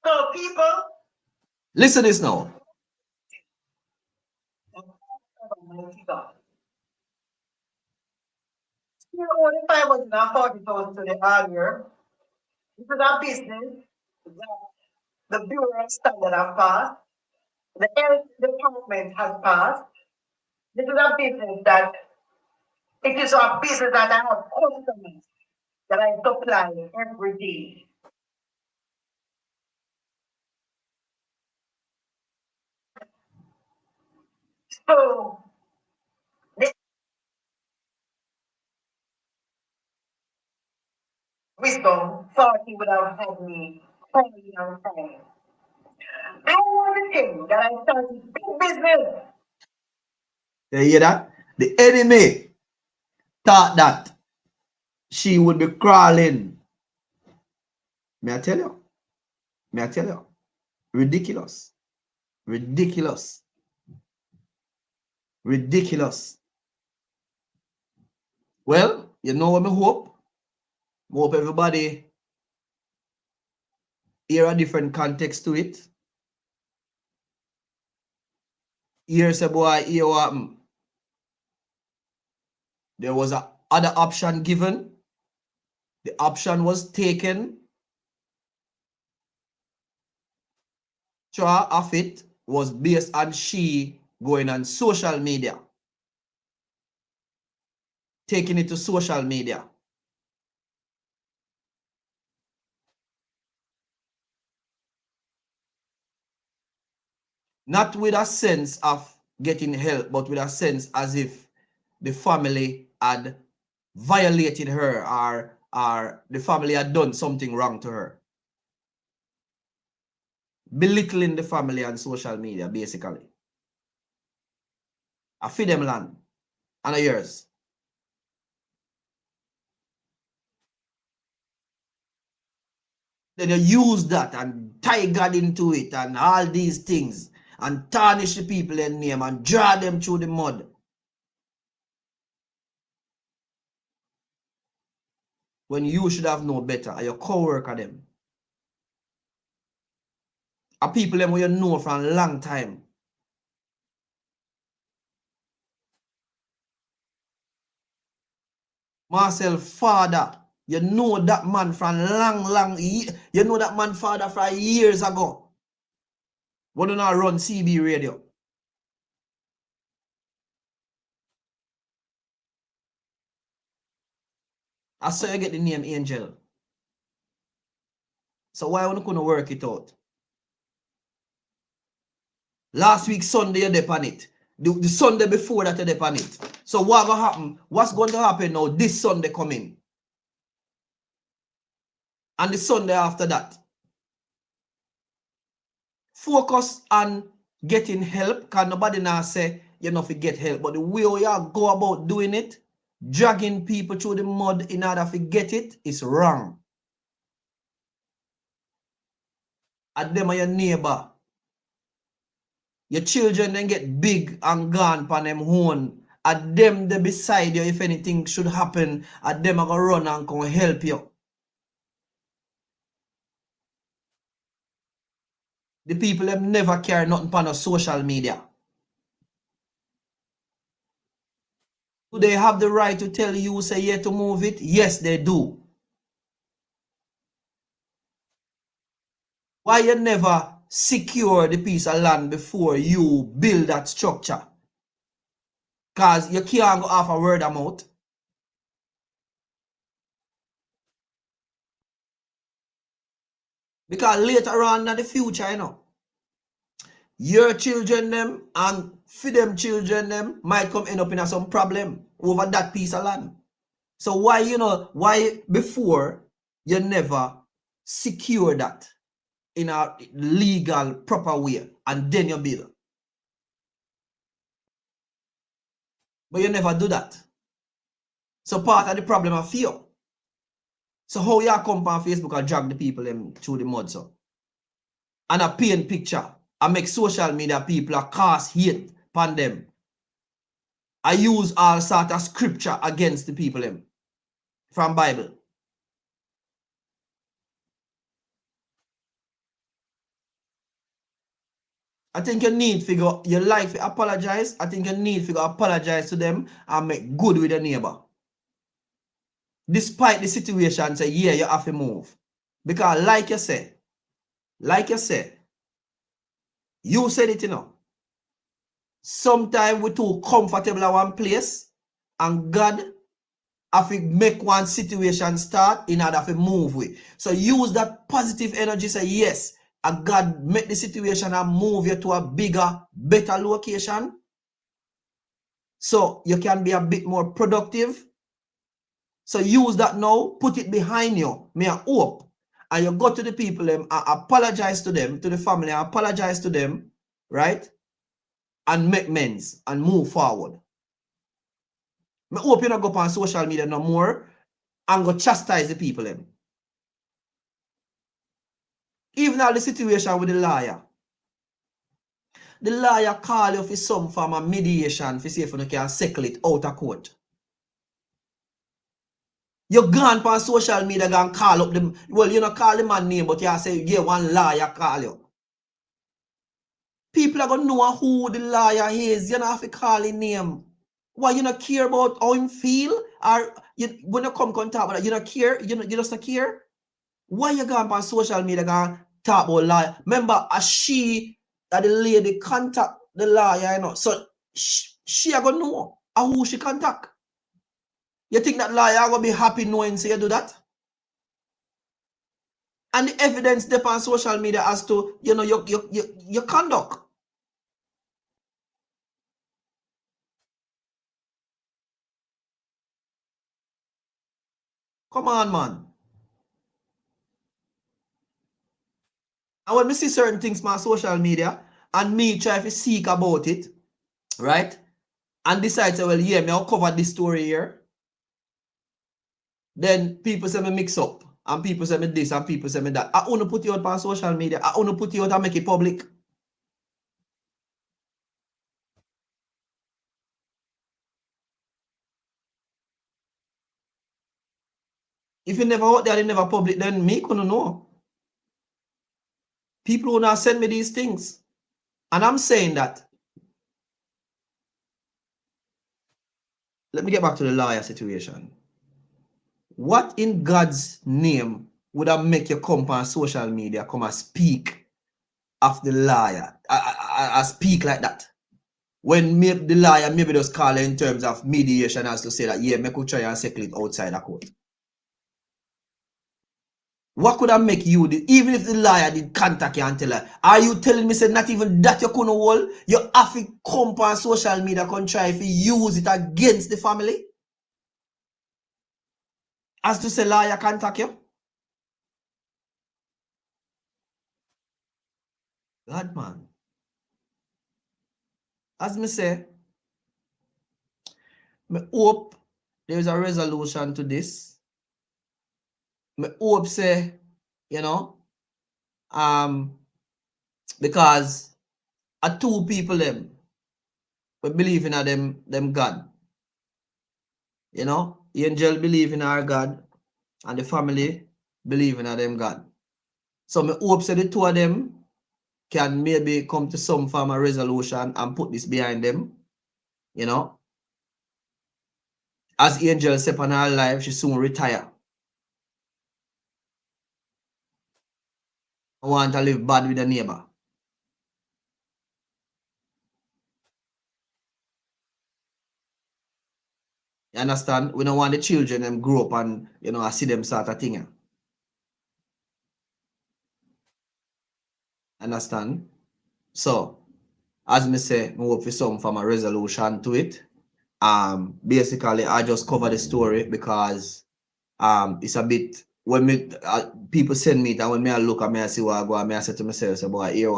So people, Listen this now. only 540,000 to the earlier. This is a business that the Bureau of Standard have passed. The health department has passed. This is a business that it is a business that I have customers that I supply every day. So the wisdom thought he would have had me calling on time. I want to tell you that I started big business. You hear that? The enemy thought that she would be crawling. May I tell you? May I tell you? Ridiculous. Ridiculous. Ridiculous. Well, you know what I hope? I hope everybody hear a different context to it. Here's a boy, here what happened. There was a other option given. The option was taken. Choice of it was based on she going on social media. Taking it to social media. Not with a sense of getting help, but with a sense as if the family had violated her or the family had done something wrong to her. Belittling the family on social media, basically. I feed them land. And yours. Then you use that and tie God into it and all these things and tarnish the people in name and draw them through the mud. When you should have known better, are your co-worker them. Are people them who you know for a long time. Marcel father, you know that man from long, you know that man father from years ago. When you not run CB radio. I saw you get the name Angel. So why you couldn't work it out? Last week Sunday you dep on it. The Sunday before that you dep on it. So what gonna happen? What's going to happen now this Sunday coming? And the Sunday after that. Focus on getting help. Because nobody now say you know if you get help. But the way you go about doing it, dragging people through the mud in order to get it is wrong. And them are your neighbor. Your children then get big and gone on them own. At them they beside you if anything should happen. At them are gonna run and come help you. The people them never care nothing on a social media. Do they have the right to tell you say yeah to move it? Yes, they do. Why you never secure the piece of land before you build that structure? Because you can't go off a word of mouth. Because later on in the future, you know, your children them and for them children them might come end up in some problem over that piece of land. So why, you know, why before you never secure that in a legal, proper way and then you build? But you never do that. So part of the problem of fear. So how you come on Facebook and drag the people them through the mud so? And a paint picture and make social media people cast hate upon them. I use all sort of scripture against the people them from Bible. I think you need to go, you like to apologize. I think you need to go apologize to them and make good with your neighbor. Despite the situation, say, yeah, you have to move. Because like you said, you said it, you know. Sometimes we're too comfortable at one place and God have to make one situation start in order to move with. So use that positive energy, say yes, and God make the situation and move you to a bigger, better location. So you can be a bit more productive. So use that now, put it behind you. May I hope. And you go to the people and apologize to them, to the family, apologize to them, right? And make amends and move forward. I hope you don't go on social media no more and go chastise the people them. Even now the situation with the lawyer. The lawyer call you for some form of mediation to see if you can settle it out of court. You gone on social media and call up them. Well, you don't call the man name, but you say, yeah, one lawyer call you. People are gonna know who the lawyer is. You don't have to call his name. Why you not care about how him feel? Or you, when you come talk about that, you don't care? You just not care? Why you gone on social media and talk about lawyer? Remember, she that the lady contact the lawyer, you know. So she are gonna know who she contact. You think that lawyer gonna be happy knowing say you do that? And the evidence depends on social media as to you know your conduct. Come on, man. And when we see certain things on social media and me try to seek about it, right? And decide to, well, yeah, me I'll cover this story here. Then people say me mix up. And people say me this and people say me that. I want to put you out on social media. I want to put you out and make it public. If you never out there, you never public, then me couldn't know. People who now send me these things. And I'm saying that. Let me get back to the lawyer situation. What in God's name would have make you come on social media, come and speak of the lawyer? I speak like that. When the lawyer maybe just call in terms of mediation as to say that, yeah, me could try and settle it outside the court. What could have make you, even if the lawyer did contact you and tell her, are you telling me say not even that you couldn't hold? You have to come on social media and try to use it against the family? As to say lawyer contact you? God, man. As me say, I hope there's a resolution to this. I hope say, you know, because a two people them we believe in them God. You know, angel believe in our God and the family believe in them God. So I hope say the two of them can maybe come to some form of resolution and put this behind them. You know, as Angel said on her life, she soon retire. I want to live bad with a neighbor. You understand? We don't want the children them grow up and, you know, I see them sort of thing. Understand? So, as me say, I hope for some form of resolution to it. Basically, I just cover the story because it's a bit, when me people send me it and when me I look at me I see what I go and me I say to myself, say, boy, here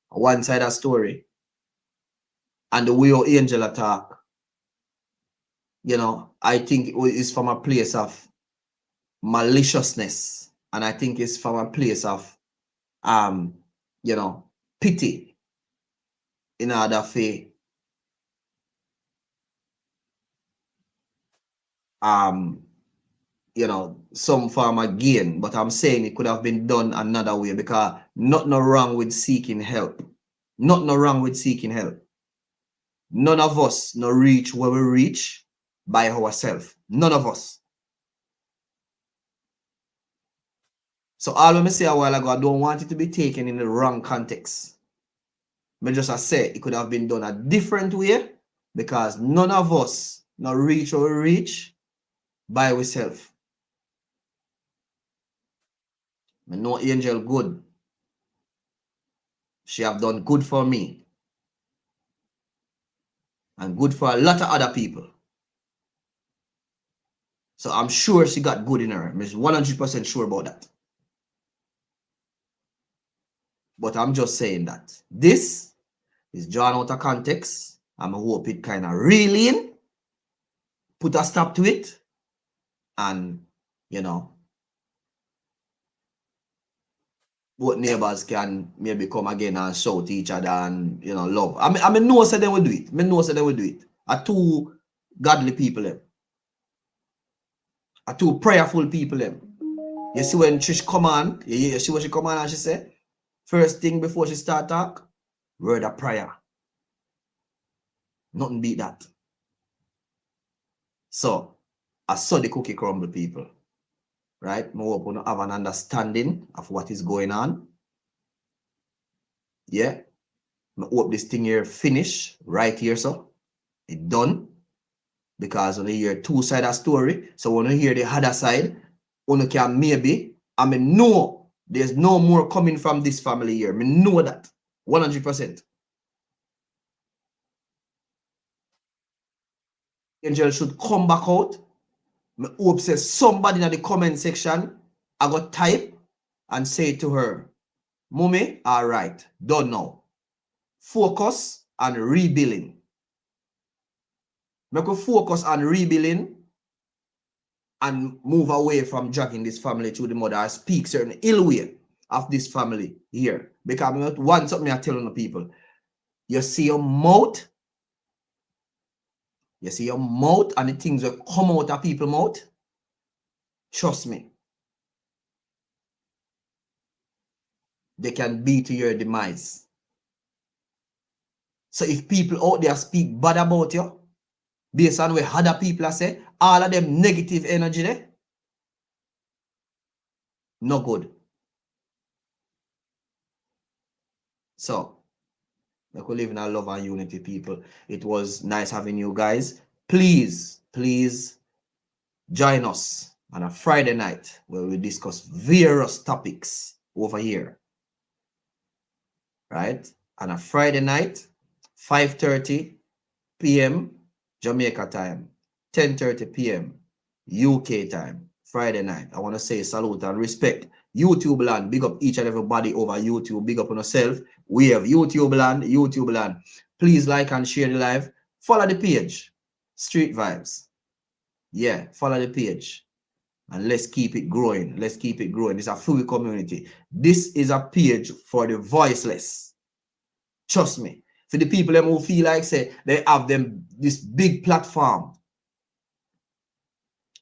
one side of story and the way your angel attack, you know, I think it's from a place of maliciousness, and I think it's from a place of you know, pity in order for you know, some form of gain. But I'm saying it could have been done another way because nothing wrong with seeking help. Nothing wrong with seeking help. None of us no reach where we reach by ourselves. None of us. So all when I say a while ago, I don't want it to be taken in the wrong context. I just say it could have been done a different way because none of us no reach where we reach by ourselves. I know Angel good. She have done good for me. And good for a lot of other people. So I'm sure she got good in her. I'm 100% sure about that. But I'm just saying that this is drawn out of context. I hope it kind of reel in, put a stop to it, and, you know, both neighbors can maybe come again and shout each other and, you know, love. I mean, know say they will do it. I know say they will do it. Are two godly people them. Are two prayerful people them. You see when Trish come on, you see what she come on and she say? First thing before she start talk, word of prayer. Nothing beat that. So, I saw the cookie crumble, people. Right? I hope you have an understanding of what is going on. Yeah. I hope this thing here finish right here, so. It done. Because when you hear two-sided story, so when you hear the other side, you can maybe, I mean, know there's no more coming from this family here. I know that 100%. Angel should come back out. I hope say somebody in the comment section, I got type and say to her, Mommy, all right, done now. Focus on rebuilding. Make a focus on rebuilding and move away from dragging this family to the mother. I speak certain ill way of this family here. Because not one something I tell the people. You see your mouth. You see your mouth and the things that come out of people's mouth. Trust me. They can be to your demise. So if people out there speak bad about you, based on what other people say, all of them negative energy there, no good. So, we could live in our love and unity, people. It was nice having you guys. Please, please join us on a Friday night where we discuss various topics over here. Right? On a Friday night, 5:30 p.m. Jamaica time, 10:30 p.m. UK time, Friday night. I want to say salute and respect. YouTube land, big up each and everybody over YouTube. Big up on yourself. We have YouTube land, YouTube land. Please like and share the live. Follow the page. Street Vibes. Yeah, follow the page. And let's keep it growing. Let's keep it growing. It's a fluid community. This is a page for the voiceless. Trust me. For the people who feel like say they have them this big platform.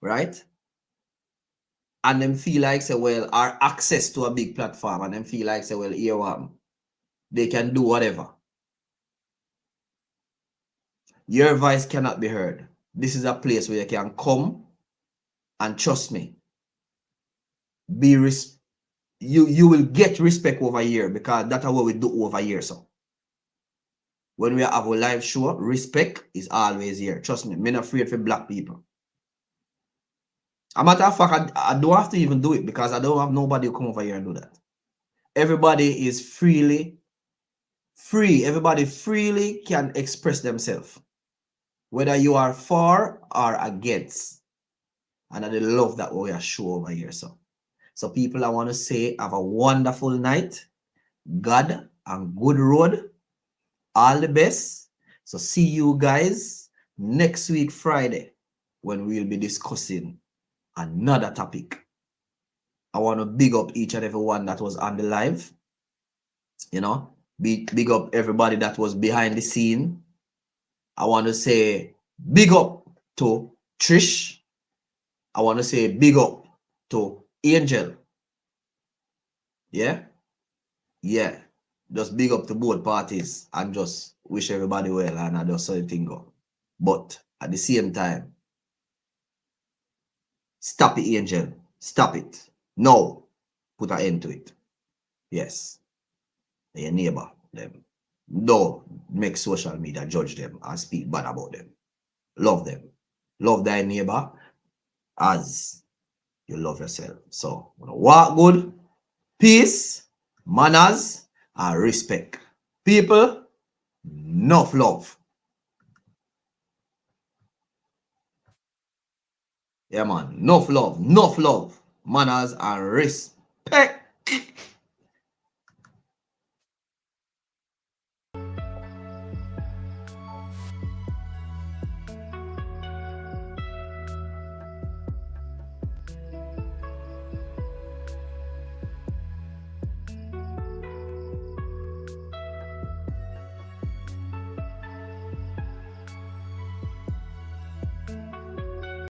Right? And them feel like say, well, our access to a big platform, and them feel like say, well, here they can do whatever. Your voice cannot be heard. This is a place where you can come and trust me. You will get respect over here, because that's what we do over here. So when we have a live show, respect is always here. Trust me, I'm not afraid for black people. A matter of fact, I don't have to even do it, because I don't have nobody who come over here and do that. Everybody is free. Everybody freely can express themselves, whether you are for or against. And I love that we are show over here. So people, I want to say, have a wonderful night. God and good road. All the best. So see you guys next week, Friday, when we'll be discussing another topic. I want to big up each and every one that was on the live. You know, big up everybody that was behind the scene. I want to say big up to Trish. I want to say big up to Angel. Yeah? Yeah. Just big up to both parties and just wish everybody well, and I just saw the thing go. But at the same time, stop it, Angel. Stop it. No. Put an end to it. Yes. Your neighbor, them. Don't make social media judge them and speak bad about them. Love them. Love thy neighbor as you love yourself. So, walk good, peace, manners, and respect. People, enough love. Yeah, man. Enough love, manners, and respect.